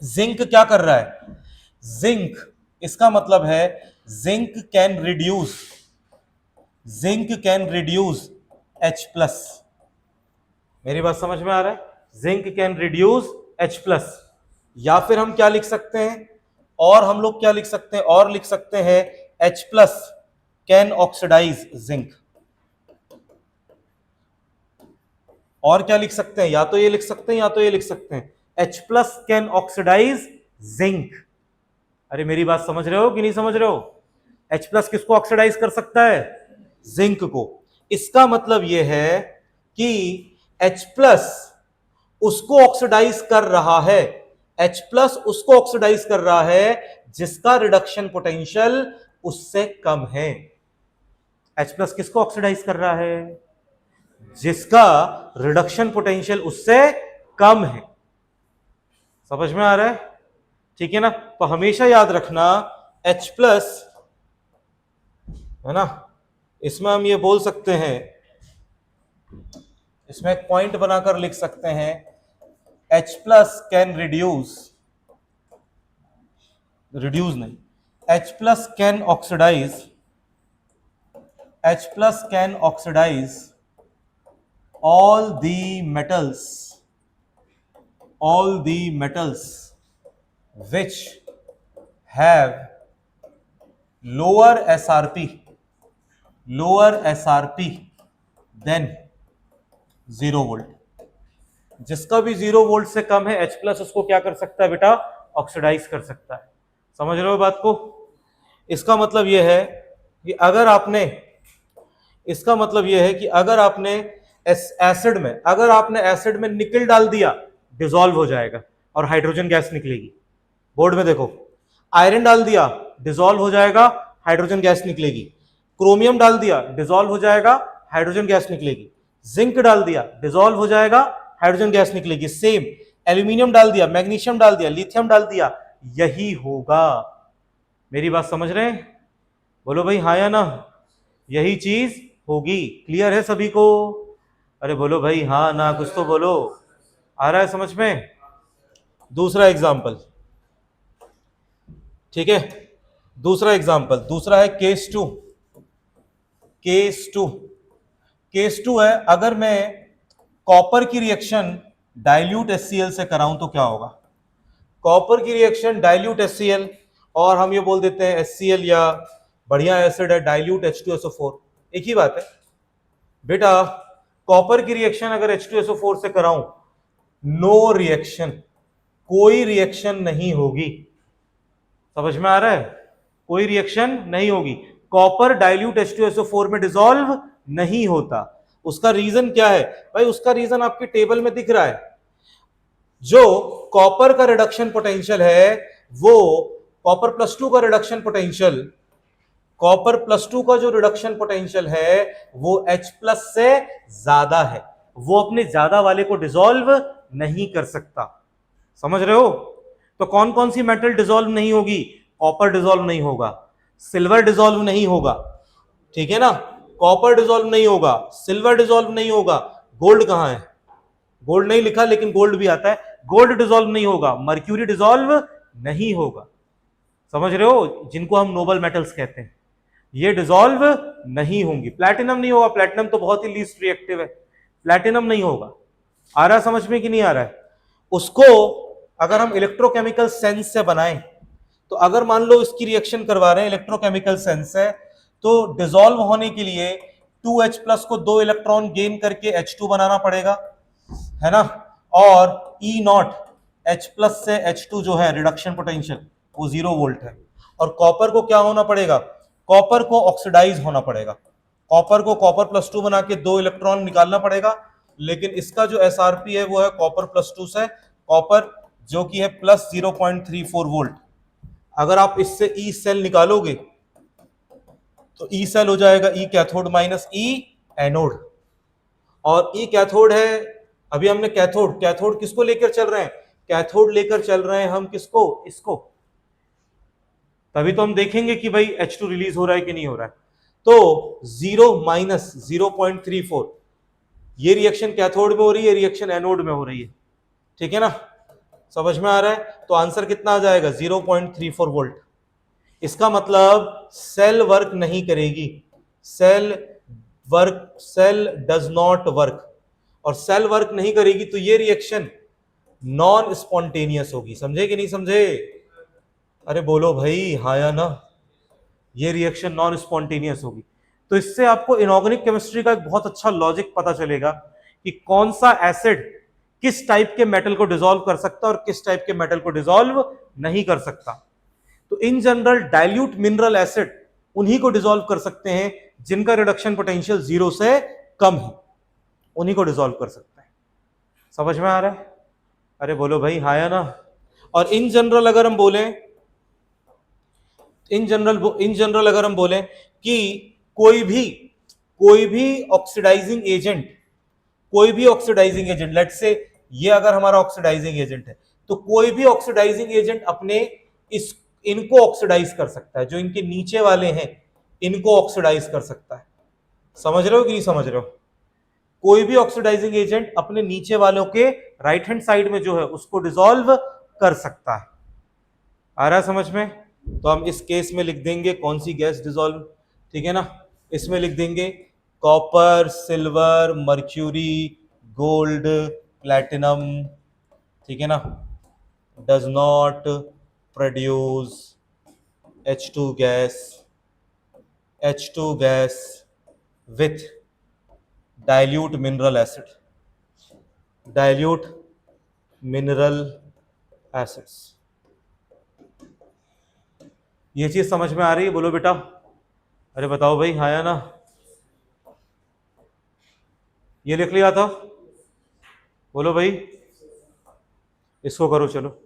S1: जिंक क्या कर रहा है, जिंक, इसका मतलब है जिंक कैन रिड्यूस H+। मेरी बात समझ में आ रहा है, जिंक कैन रिड्यूस H+। या फिर हम क्या लिख सकते हैं, और हम लोग क्या लिख सकते हैं, और लिख सकते हैं H+ कैन ऑक्सीडाइज जिंक। और क्या लिख सकते हैं, या तो ये लिख सकते हैं या तो ये लिख सकते हैं, H+ कैन ऑक्सीडाइज जिंक। अरे मेरी बात समझ रहे हो कि नहीं समझ रहे हो? H+ किसको ऑक्सीडाइज कर सकता है, जिंक को। इसका मतलब यह है कि H+ उसको ऑक्सीडाइज कर रहा है, H+ उसको ऑक्सीडाइज कर रहा है जिसका रिडक्शन पोटेंशियल उससे कम है। H+ किसको ऑक्सीडाइज कर रहा है, जिसका रिडक्शन पोटेंशियल उससे कम है। समझ में आ रहा है, ठीक है ना। तो हमेशा याद रखना H+ है ना, इसमें हम ये बोल सकते हैं, इसमें एक पॉइंट बनाकर लिख सकते हैं, H+ कैन रिड्यूस नहीं, H+ can oxidise, H+ can oxidise all the metals which have lower SRP than 0 volt. जिसका भी 0 वोल्ट से कम है H+ उसको क्या कर सकता है बेटा, ऑक्सीडाइज कर सकता है। समझ रहे हो बात को? इसका मतलब यह है कि अगर आपने एसिड में निकल डाल दिया, डिसॉल्व हो जाएगा और हाइड्रोजन गैस निकलेगी। बोर्ड में देखो, आयरन डाल दिया, डिसॉल्व हो जाएगा, हाइड्रोजन गैस निकलेगी। क्रोमियम डाल दिया, डिसॉल्व हो जाएगा, हाइड्रोजन गैस निकलेगी। जिंक डाल दिया, डिसॉल्व हो जाएगा, हाइड्रोजन गैस निकलेगी। सेम एल्यूमिनियम डाल दिया, मैग्नीशियम डाल दिया, लिथियम डाल दिया, यही होगा। मेरी बात समझ रहे हैं? बोलो भाई हाँ या ना, यही चीज होगी। क्लियर है सभी को? अरे बोलो भाई हाँ ना, कुछ तो बोलो। आ रहा है समझ में? दूसरा एग्जाम्पल, ठीक है, दूसरा एग्जाम्पल, दूसरा है केस टू है, अगर मैं कॉपर की रिएक्शन डाइल्यूट HCl से कराऊं तो क्या होगा। कॉपर की रिएक्शन डाइल्यूट HCl, और हम ये बोल देते हैं HCl या बढ़िया एसिड है डाइल्यूट H2SO4, एक ही बात है बेटा। कॉपर की रिएक्शन अगर H2SO4 से कराऊं, नो रिएक्शन, कोई रिएक्शन नहीं होगी। समझ में आ रहा है? कोई रिएक्शन नहीं होगी। कॉपर डाइल्यूट H2SO4 में डिसॉल्व नहीं होता। उसका रीजन क्या है भाई? उसका रीजन आपके टेबल में दिख रहा है। जो कॉपर का रिडक्शन पोटेंशियल है, वो कॉपर+2 का रिडक्शन पोटेंशियल, कॉपर+2 का जो रिडक्शन पोटेंशियल है वो H+ से ज्यादा है। वो अपने ज्यादा वाले को डिसॉल्व नहीं कर सकता। समझ रहे हो? तो कौन कौन सी मेटल डिसॉल्व नहीं होगी? कॉपर डिसॉल्व नहीं होगा, सिल्वर डिसॉल्व नहीं होगा, ठीक है ना, कॉपर डिसॉल्व नहीं होगा, सिल्वर डिसॉल्व नहीं होगा। गोल्ड कहां है? गोल्ड नहीं लिखा लेकिन गोल्ड भी आता है। गोल्ड डिसॉल्व नहीं होगा, मर्क्यूरी डिसॉल्व नहीं होगा। समझ रहे हो? जिनको हम नोबल मेटल्स कहते हैं, ये डिसॉल्व नहीं होंगी। प्लैटिनम नहीं होगा, प्लैटिनम तो बहुत ही लीस्ट रिएक्टिव है, प्लैटिनम नहीं होगा। आ रहा है समझ में कि नहीं आ रहा है? उसको अगर हम इलेक्ट्रोकेमिकल सेंस से बनाएं, तो अगर मान लो इसकी रिएक्शन करवा रहे हैं इलेक्ट्रोकेमिकल सेंस से, तो डिसॉल्व होने के लिए 2H+ को 2 इलेक्ट्रॉन गेन करके H2 बनाना पड़ेगा, है ना। और E0 H+ से H2 जो है रिडक्शन पोटेंशियल वो 0 वोल्ट है। और कॉपर को क्या होना पड़ेगा, कॉपर को ऑक्सीडाइज होना पड़ेगा, कॉपर को कॉपर+2 बना के 2 इलेक्ट्रॉन निकालना पड़ेगा। लेकिन इसका जो SRP है वो है कॉपर+2 से कॉपर, जो कि है +0.34 वोल्ट। अगर आप इससे ई सेल निकालोगे तो ई सेल हो जाएगा ई कैथोड माइनस ई एनोड। और ई कैथोड है, अभी हमने कैथोड कैथोड किसको लेकर चल रहे हैं, कैथोड लेकर चल रहे हैं हम किसको, इसको। तभी तो हम देखेंगे कि भाई H2 रिलीज हो रहा है कि नहीं हो रहा है। तो 0 - 0.34, ये रिएक्शन कैथोड में हो रही है, रिएक्शन एनोड में हो रही है, ठीक है ना, समझ में आ रहा है। तो आंसर कितना आ जाएगा 0.34 वोल्ट। इसका मतलब सेल वर्क नहीं करेगी, सेल डज नॉट वर्क। और सेल वर्क नहीं करेगी तो ये रिएक्शन नॉन स्पॉन्टेनियस होगी, समझे कि नहीं समझे, अरे बोलो भाई हाँ या ना। ये रिएक्शन नॉन स्पॉन्टेनियस होगी। तो इससे आपको इनऑर्गेनिक केमिस्ट्री का एक बहुत अच्छा लॉजिक पता चलेगा कि कौन सा एसिड किस टाइप के मेटल को डिसॉल्व कर सकता है और किस टाइप के मेटल को डिसॉल्व नहीं कर सकता। तो in general dilute mineral acid उन्हीं को डिसॉल्व कर सकते हैं जिनका रिडक्शन पोटेंशियल 0 से कम है, उन्हीं को डिसॉल्व कर सकते हैं। समझ में आ रहा है, अरे बोलो भाई हाँ या ना। और इन जनरल अगर हम बोलें, इन जनरल अगर हम बोलें कि कोई भी कोई भी ऑक्सीडाइजिंग एजेंट कोई भी ऑक्सीडाइजिंग एजेंट, लेट्स से ये अगर हमारा ऑक्सीडाइजिंग एजेंट है, तो कोई भी ऑक्सीडाइजिंग एजेंट अपने इस इनको ऑक्सीडाइज कर सकता है, जो इनके नीचे वाले हैं इनको ऑक्सीडाइज कर सकता है। समझ रहे हो कि नहीं समझ रहे हो, कोई भी ऑक्सीडाइजिंग एजेंट अपने नीचे वालों के राइट हैंड साइड में जो है उसको डिसॉल्व कर सकता है। आ रहा है समझ में। तो हम इस केस में लिख देंगे कौन सी गैस डिसॉल्व, ठीक है ना, इसमें लिख देंगे copper, silver, mercury, gold, platinum, ठीक है ना, does not produce H2 gas with dilute mineral acid, dilute mineral acids. ये चीज समझ में आ रही है, बोलो बेटा, अरे बताओ भाई हाँ या ना। ये लिख लिया था, बोलो भाई, इसको करो चलो।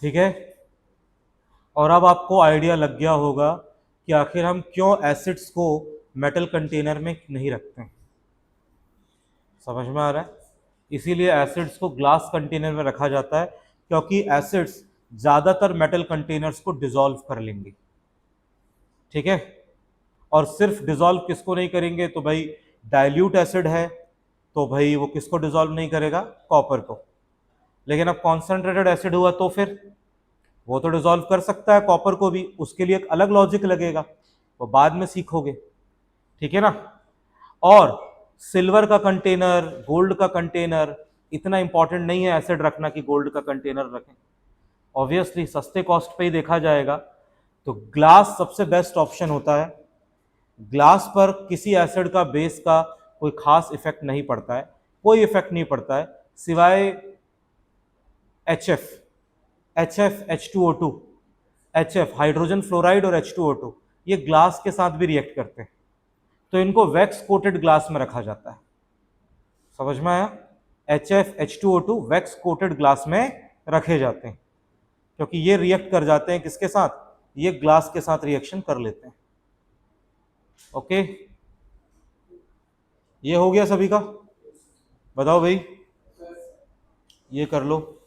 S1: ठीक है। और अब आपको आइडिया लग गया होगा कि आखिर हम क्यों एसिड्स को मेटल कंटेनर में नहीं रखते हैं। समझ में आ रहा है? इसीलिए एसिड्स को ग्लास कंटेनर में रखा जाता है, क्योंकि एसिड्स ज़्यादातर मेटल कंटेनर्स को डिसॉल्व कर लेंगे। ठीक है। और सिर्फ डिसॉल्व किसको नहीं करेंगे, तो भाई डाइल्यूट एसिड है तो भाई वो किसको डिसॉल्व नहीं करेगा, कॉपर को। लेकिन अब कॉन्सेंट्रेटेड एसिड हुआ तो फिर वो तो डिसॉल्व कर सकता है कॉपर को भी, उसके लिए एक अलग लॉजिक लगेगा, वो बाद में सीखोगे। ठीक है ना। और सिल्वर का कंटेनर, गोल्ड का कंटेनर, इतना इंपॉर्टेंट नहीं है एसिड रखना कि गोल्ड का कंटेनर रखें। ऑब्वियसली सस्ते कॉस्ट पे ही देखा जाएगा तो ग्लास सबसे बेस्ट ऑप्शन होता है। ग्लास पर किसी एसिड का बेस का कोई खास इफेक्ट नहीं पड़ता है, कोई इफेक्ट नहीं पड़ता है सिवाय HF, H2O2, HF hydrogen fluoride और H2O2, ये ग्लास के साथ भी रिएक्ट करते हैं, तो इनको वैक्स कोटेड ग्लास में रखा जाता है। समझ में आया? HF H2O2 wax coated glass में रखे जाते हैं, क्योंकि ये रिएक्ट कर जाते हैं किसके साथ, ये ग्लास के साथ रिएक्शन कर लेते हैं। ओके, ये हो गया सभी का? बताओ भाई, ये कर लो।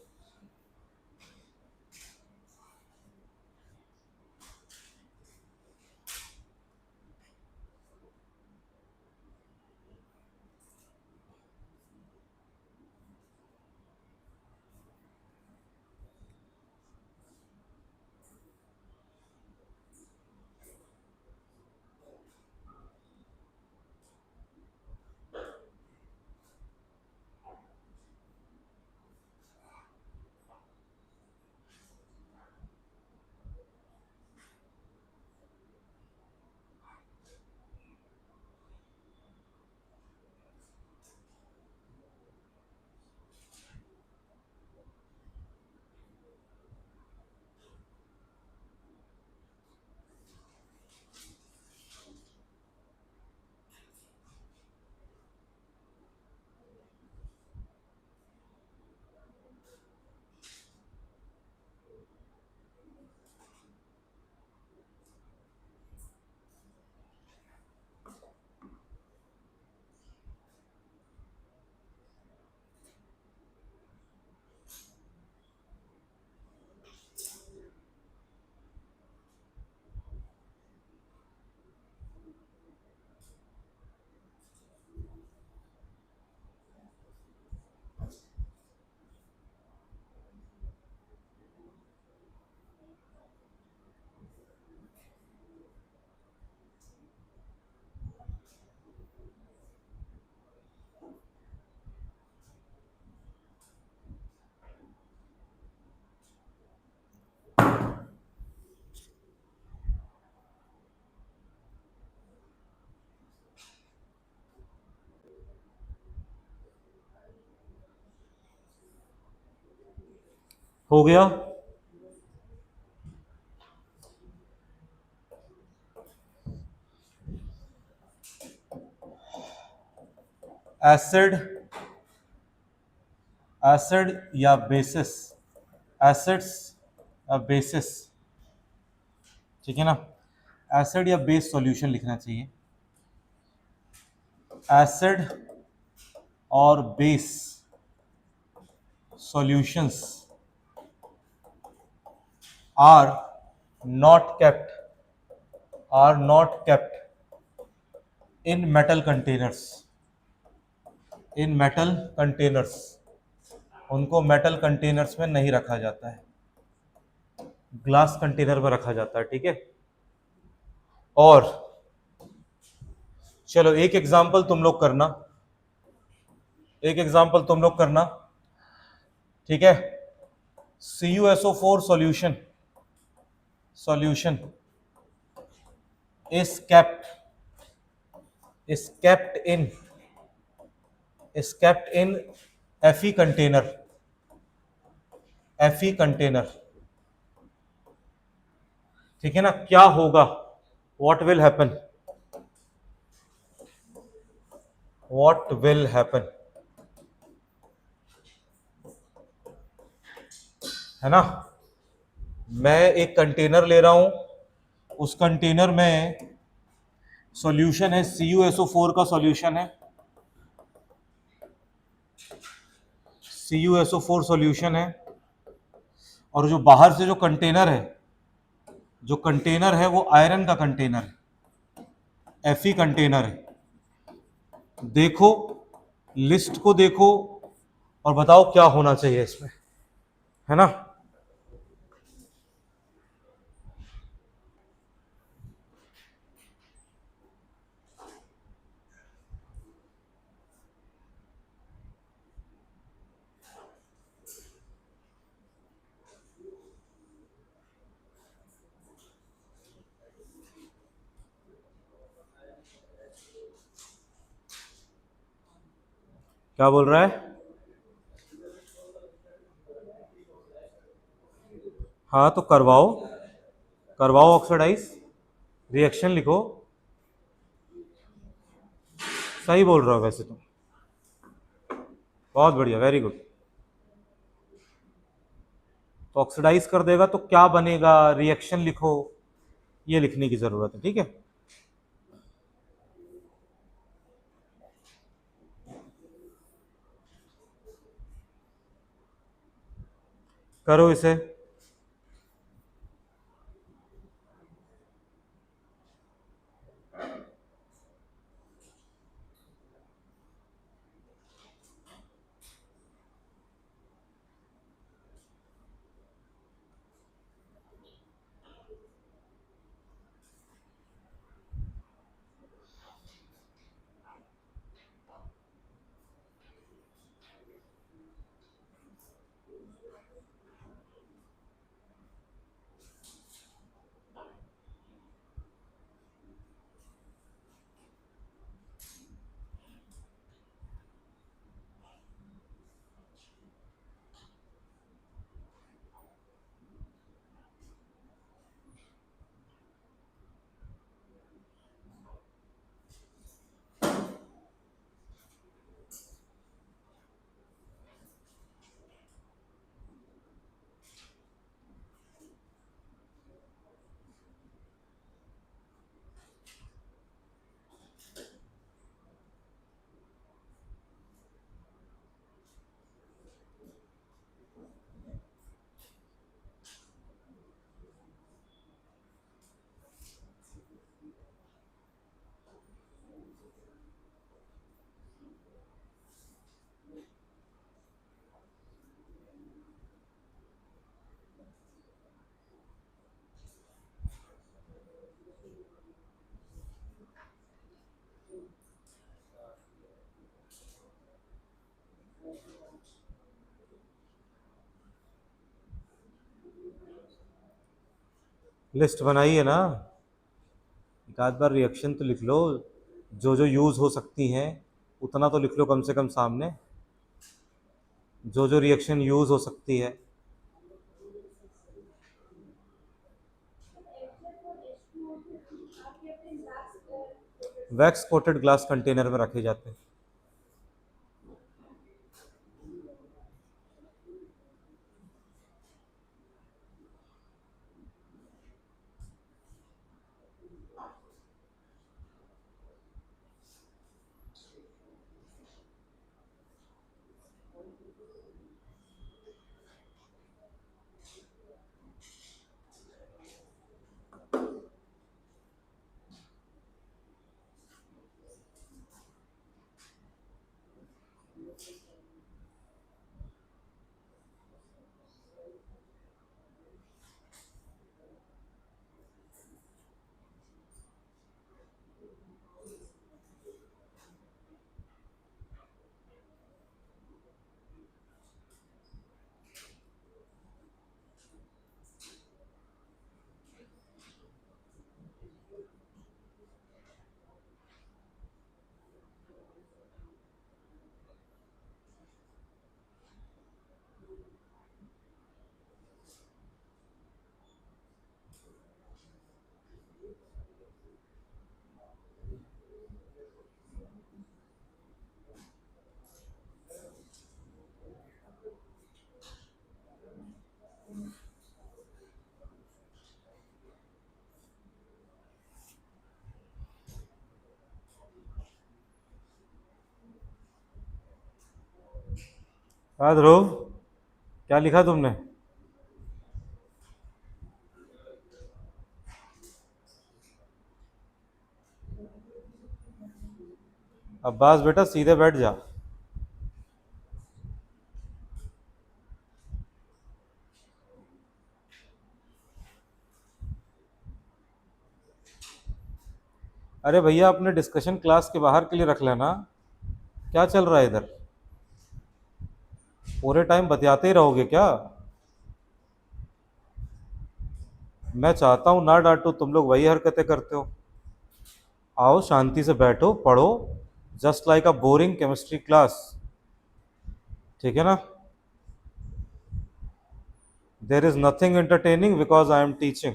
S1: हो गया? एसिड, एसिड या बेसिस, एसिड्स या बेसिस, ठीक है ना। एसिड या बेस सॉल्यूशन लिखना चाहिए। एसिड और base solutions are not kept in metal containers, in metal containers, उनको मेटल कंटेनर्स में नहीं रखा जाता है, ग्लास कंटेनर में रखा जाता है। ठीक है। और चलो एक एग्जांपल तुम लोग करना, एक एग्जांपल तुम लोग करना। ठीक है। CuSO4 solution, solution is kept in Fe container, Fe container। ठीक है ना। क्या होगा, what will happen, what will happen, है ना। मैं एक कंटेनर ले रहा हूं, उस कंटेनर में सॉल्यूशन है, CuSO4 का सॉल्यूशन है, CuSO4 सॉल्यूशन है। और जो बाहर से जो कंटेनर है, जो कंटेनर है वो आयरन का कंटेनर है, Fe कंटेनर है। देखो, लिस्ट को देखो और बताओ क्या होना चाहिए इसमें, है ना। क्या बोल रहा है? हाँ तो करवाओ, करवाओ ऑक्सीडाइज, रिएक्शन लिखो। सही बोल रहे हो वैसे तुम, बहुत बढ़िया, वेरी गुड। तो ऑक्सीडाइज कर देगा तो क्या बनेगा, रिएक्शन लिखो, ये लिखने की जरूरत है, ठीक है। करो इसे। लिस्ट बनाई है ना, एक आध बार रिएक्शन तो लिख लो, जो जो यूज हो सकती हैं उतना तो लिख लो कम से कम सामने, जो जो रिएक्शन यूज हो सकती है। वैक्स कोटेड ग्लास कंटेनर में रखे जाते हैं। हाँ ध्रुव, क्या लिखा तुमने? अब्बास बेटा सीधे बैठ जा। अरे भैया अपने डिस्कशन क्लास के बाहर के लिए रख लेना। क्या चल रहा है इधर? पूरे टाइम बतियाते ही रहोगे क्या? मैं चाहता हूँ ना डांटो, तुम लोग वही हरकतें करते हो। आओ शांति से बैठो, पढ़ो, जस्ट लाइक अ बोरिंग केमिस्ट्री क्लास। ठीक है ना? There is nothing entertaining because I am teaching.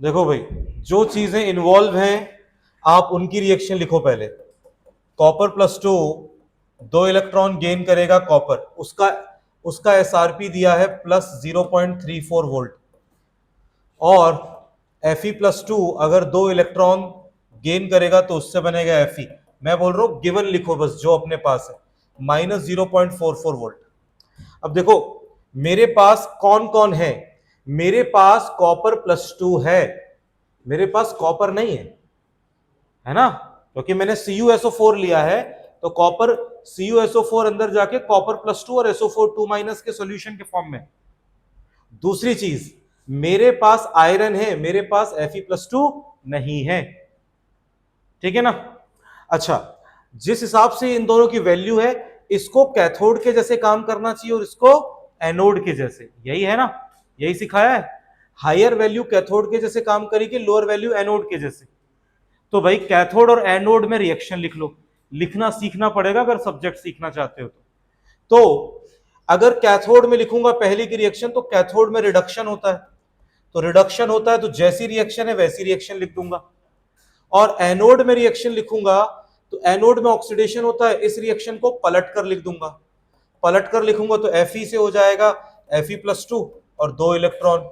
S1: देखो भाई, जो चीजें इन्वॉल्व हैं आप उनकी रिएक्शन लिखो पहले। Copper plus two, 2 electron gain करेगा कॉपर, उसका उसका एसआरपी दिया है +0.34 वोल्ट। और Fe+2 अगर 2 इलेक्ट्रॉन गेन करेगा तो उससे बनेगा Fe। मैं बोल रहा हूं गिवन लिखो बस जो अपने पास है, -0.44 वोल्ट। अब देखो मेरे पास कौन कौन है। मेरे पास कॉपर+2 है, मेरे पास कॉपर नहीं है ना? क्योंकि मैंने CuSO4 लिया है, तो कॉपर CuSO4 अंदर जाके कॉपर+2 और SO4 2- के सॉल्यूशन के फॉर्म में। दूसरी चीज, मेरे पास आयरन है, मेरे पास Fe+2 नहीं है। ठीक है ना? अच्छा, जिस हिसाब से इन दोनों की वैल्यू है, इसको कैथोड के जैसे काम करना चाहिए और इसको एनोड के जैसे, यही है ना? यही सिखाया है। हायर वैल्यू कैथोड के जैसे काम करेगी, लोअर वैल्यू एनोड के जैसे। तो भाई कैथोड और एनोड में रिएक्शन लिख लो। लिखना सीखना पड़ेगा अगर सब्जेक्ट सीखना चाहते हो तो अगर कैथोड में लिखूंगा पहली की रिएक्शन, तो कैथोड में रिडक्शन होता है, तो रिडक्शन होता है तो जैसी रिएक्शन है वैसी रिएक्शन लिख दूंगा। और एनोड में रिएक्शन लिखूंगा तो एनोड में ऑक्सीडेशन होता है, इस रिएक्शन को पलट कर लिख दूंगा। पलट कर लिखूंगा तो Fe से हो जाएगा Fe+2 और 2 इलेक्ट्रॉन।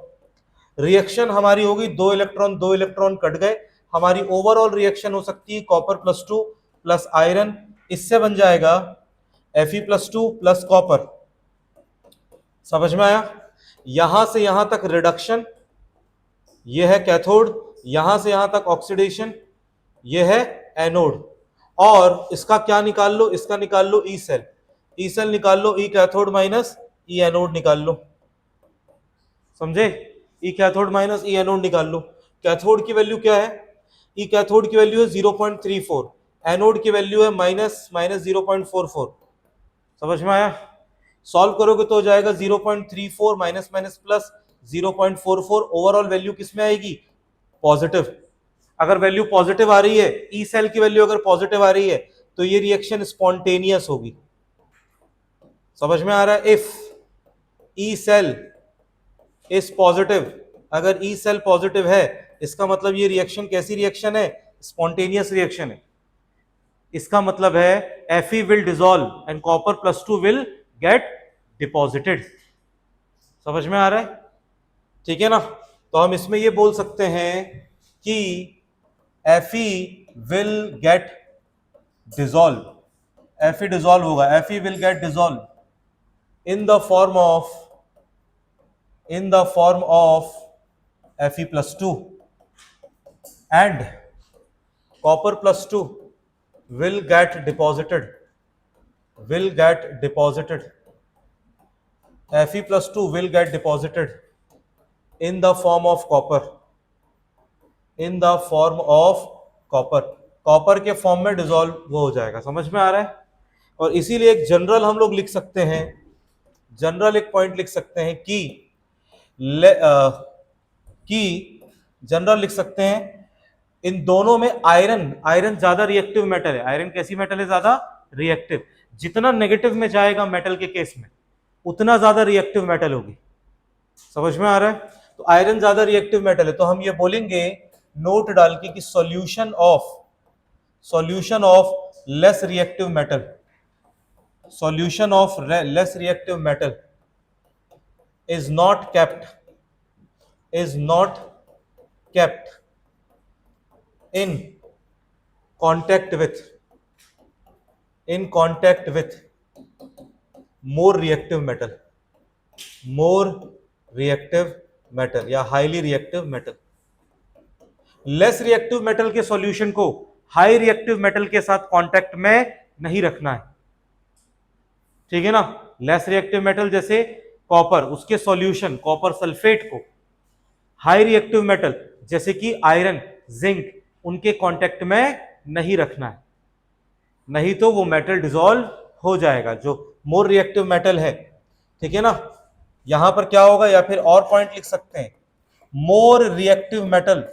S1: रिएक्शन हमारी होगी 2 इलेक्ट्रॉन 2 इलेक्ट्रॉन कट गए, हमारी ओवरऑल रिएक्शन हो सकती है कॉपर+2 प्लस आयरन, इससे बन जाएगा Fe+2 प्लस कॉपर। समझ में आया? यहां से यहां तक रिडक्शन, ये है कैथोड, यहां से यहां तक ऑक्सीडेशन, ये है एनोड। और इसका क्या निकाल लो? इसका निकाल लो ई सेल। ई सेल निकाल लो, ई कैथोड माइनस ई एनोड निकाल लो। समझे? ई कैथोड माइनस ई एनोड निकाल लो। कैथोड की वैल्यू क्या है? ई कैथोड की वैल्यू है 0.34, एनोड की वैल्यू है -0.44। समझ में आया? सॉल्व करोगे तो हो जाएगा 0.34 minus minus plus 0.44। Overall value किस में आएगी? पॉजिटिव। अगर वैल्यू पॉजिटिव आ रही है, ई सेल की वैल्यू अगर पॉजिटिव आ रही है, तो ये रिएक्शन स्पॉन्टेनियस होगी। समझ में आ रहा है? If E cell is positive, अगर ई सेल पॉजिटिव है, इसका मतलब ये रिएक्शन कैसी रिएक्शन है? स्पॉन्टेनियस रिएक्शन है। इसका मतलब है Fe will dissolve and copper+2 will get deposited. समझ में आ रहा है? ठीक है ना? तो हम इसमें ये बोल सकते हैं कि Fe will get dissolve, Fe dissolve होगा, Fe will get dissolve in the form of Fe+2 and copper+2 will get deposited, Fe+2 will get deposited in the form of copper, copper के फॉर्म में dissolve वो हो जाएगा। समझ में आ रहा है? और इसीलिए एक जनरल हम लोग लिख सकते हैं, जनरल एक पॉइंट लिख सकते हैं कि जनरल लिख सकते हैं इन दोनों में आयरन ज्यादा रिएक्टिव मेटल है। आयरन कैसी मेटल है? ज्यादा रिएक्टिव। जितना नेगेटिव में जाएगा मेटल के केस में, उतना ज्यादा रिएक्टिव मेटल होगी। समझ में आ रहा है? तो आयरन ज्यादा रिएक्टिव मेटल है, तो हम ये बोलेंगे नोट डाल के कि solution of less reactive metal, solution of less reactive metal is not kept, is not kept in contact with, in contact with more reactive metal, more reactive metal या highly reactive metal. Less reactive metal के solution को high reactive metal के साथ contact में नहीं रखना है, ठीक है ना. लेस रिएक्टिव मेटल जैसे कॉपर, उसके सॉल्यूशन कॉपर सल्फेट को हाई रिएक्टिव मेटल जैसे कि आयरन, जिंक, उनके कांटेक्ट में नहीं रखना है, नहीं तो वो मेटल डिसॉल्व हो जाएगा जो मोर रिएक्टिव मेटल है, ठीक है ना. यहां पर क्या होगा, या फिर और पॉइंट लिख सकते हैं, more reactive metal,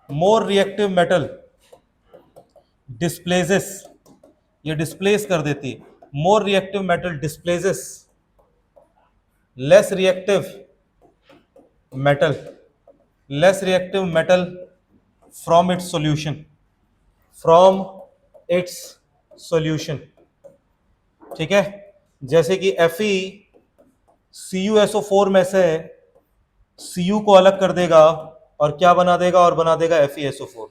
S1: more reactive metal displaces, ये डिस्प्लेस कर देती है, more reactive metal displaces less reactive metal, less reactive metal from its solution, from its solution, ठीक है. जैसे कि FeCuSO4 में से Cu को अलग कर देगा और क्या बना देगा, और बना देगा FeSO4,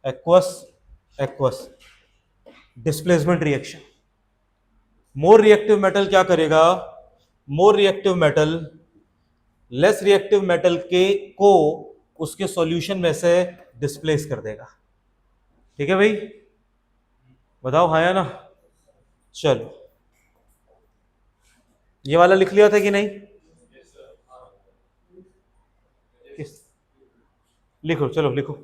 S1: aqueous aqueous, displacement reaction. More reactive metal क्या करेगा, more reactive metal less reactive metal के को उसके सॉल्यूशन में से डिस्प्लेस कर देगा, ठीक है भाई, बताओ हाँ या ना. चलो ये वाला लिख लिया था कि नहीं, लिखो, चलो लिखो.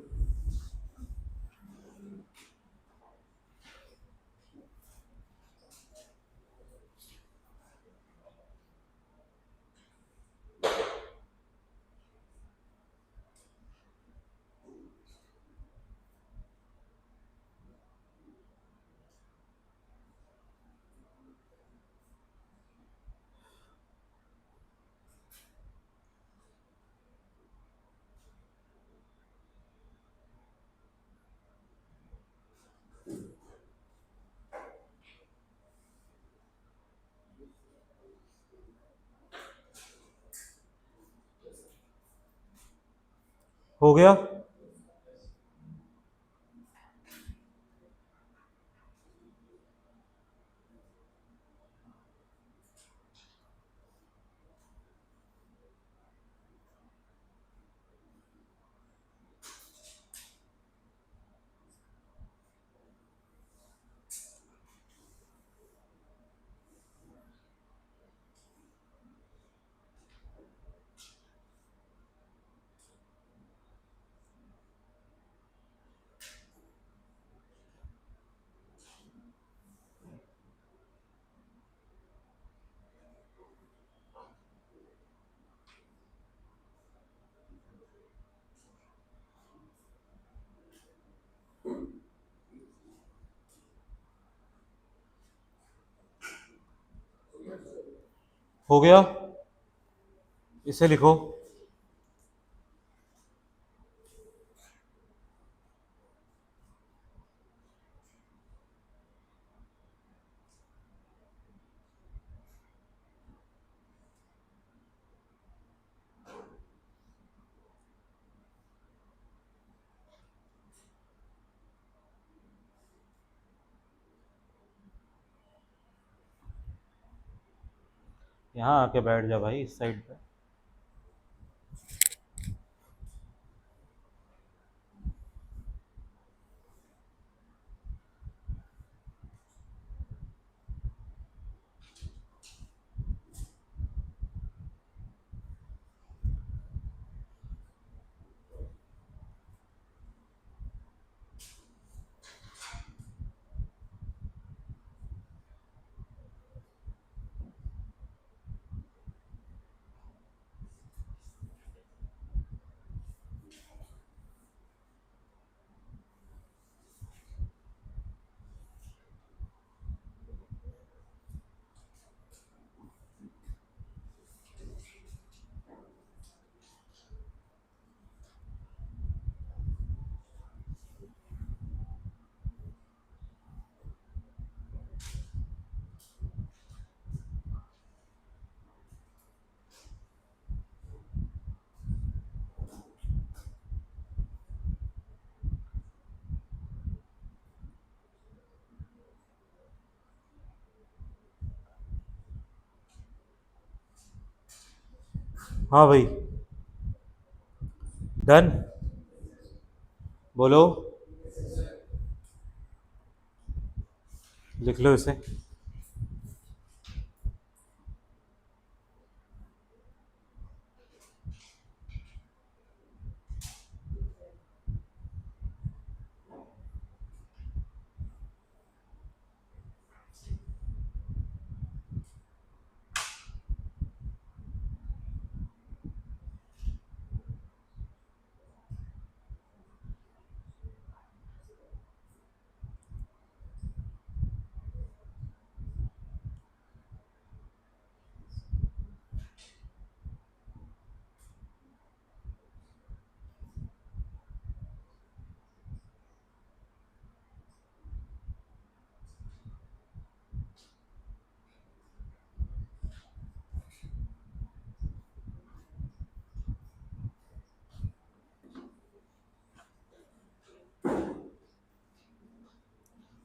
S1: हो गया, हो गया, इसे लिखो. यहाँ आके बैठ जा भाई इस साइड पे. हाँ भाई, डन, बोलो, लिख लो इसे।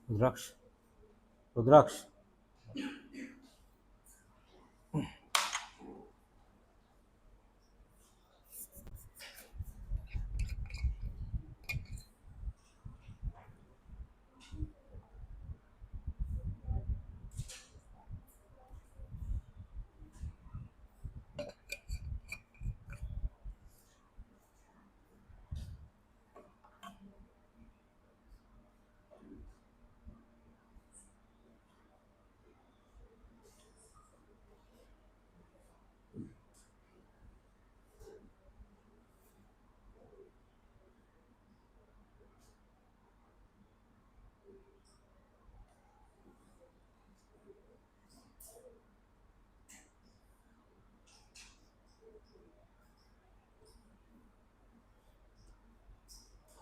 S1: रुद्राक्ष, रुद्राक्ष,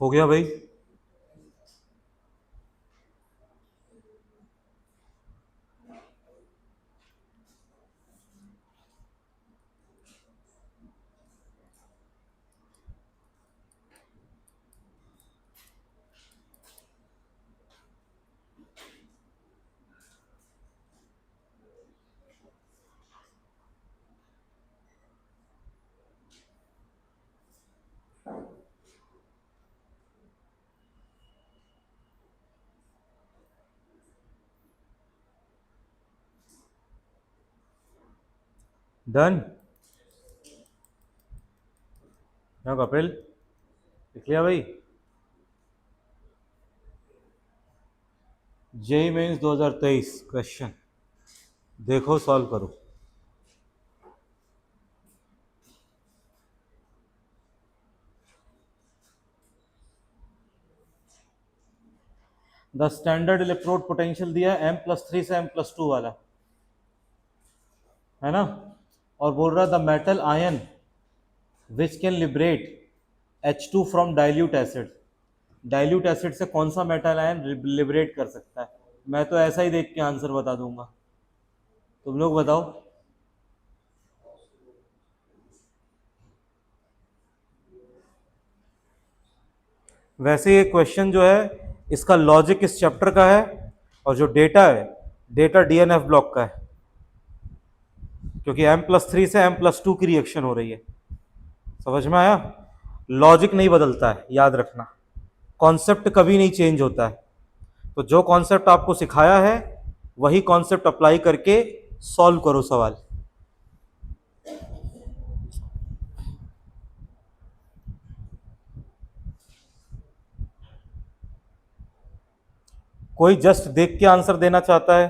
S1: हो गया भाई। डन, हाँ कपिल, लिख लिया भाई। जेई मेंस 2023 क्वेश्चन, देखो सॉल्व करो। द स्टैंडर्ड इलेक्ट्रोड पोटेंशियल दिया है M+3 से M+2 वाला, है ना, और बोल रहा the metal ion which can liberate H2 from dilute acid. Dilute acid से कौन सा मेटल आयन लिबरेट कर सकता है? मैं तो ऐसा ही देख के आंसर बता दूंगा, तुम लोग बताओ। वैसे ये क्वेश्चन जो है इसका लॉजिक इस चैप्टर का है, और जो डेटा है, डेटा डीएनएफ ब्लॉक का है, क्योंकि M+3 से M+2 की रिएक्शन हो रही है। समझ में आया? लॉजिक नहीं बदलता है, याद रखना, कॉन्सेप्ट कभी नहीं चेंज होता है। तो जो कॉन्सेप्ट आपको सिखाया है वही कॉन्सेप्ट अप्लाई करके सॉल्व करो सवाल। कोई जस्ट देख के आंसर देना चाहता है?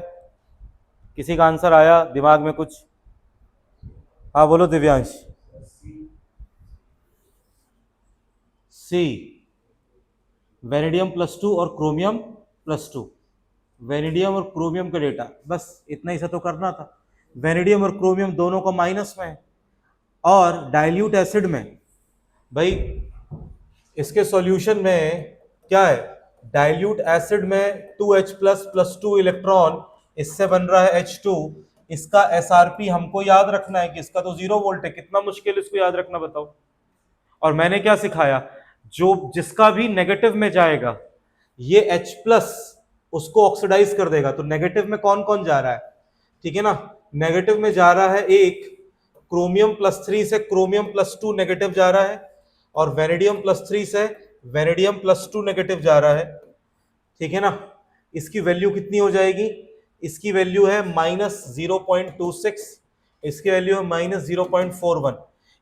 S1: किसी का आंसर आया दिमाग में कुछ? हाँ बोलो दिव्यांश। सी, वेनेडियम+2 और क्रोमियम+2। वेनेडियम और क्रोमियम का डेटा, बस इतना ही सा तो करना था। वेनेडियम और क्रोमियम दोनों का माइनस में है, और डाइल्यूट एसिड में भाई इसके सॉल्यूशन में क्या है, डाइल्यूट एसिड में 2H++2 इलेक्ट्रॉन, इससे बन रहा है H2। इसका SRP हमको याद रखना है कि इसका तो 0 वोल्ट है। कितना मुश्किल इसको याद रखना बताओ। और मैंने क्या सिखाया, जो जिसका भी नेगेटिव में जाएगा ये H+ उसको ऑक्सीडाइज कर देगा। तो नेगेटिव में कौन कौन जा रहा है, ठीक है ना, नेगेटिव में जा रहा है एक क्रोमियम +3 से क्रोमियम +2 नेगेटिव जा रहा है, और वेनेडियम +3 से वेनेडियम +2 नेगेटिव जा रहा है, ठीक है ना। इसकी वैल्यू कितनी हो जाएगी, इसकी वैल्यू है -0.26, इसकी वैल्यू है -0.41।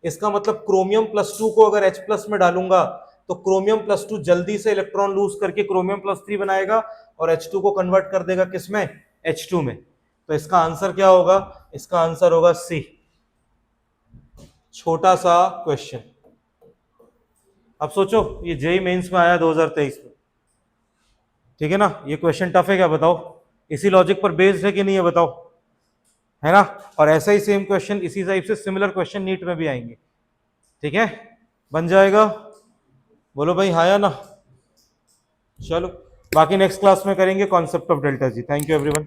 S1: इसका मतलब क्रोमियम +2 को अगर H+ में डालूंगा तो क्रोमियम +2 जल्दी से इलेक्ट्रॉन लूज करके क्रोमियम +3 बनाएगा और H2 को कन्वर्ट कर देगा किसमें, H2 में। तो इसका आंसर क्या होगा, इसका आंसर होगा सी। छोटा सा क्वेश्चन। अब सोचो, ये जेईई मेंस में आया 2023 में, ठीक है ना। ये क्वेश्चन टफ है क्या बताओ, इसी लॉजिक पर बेस्ड है कि नहीं है बताओ, है ना। और ऐसा ही सेम क्वेश्चन, इसी टाइप से सिमिलर क्वेश्चन नीट में भी आएंगे, ठीक है, बन जाएगा। बोलो भाई हाँ या ना। चलो बाकी नेक्स्ट क्लास में करेंगे concept of delta G. Thank you everyone.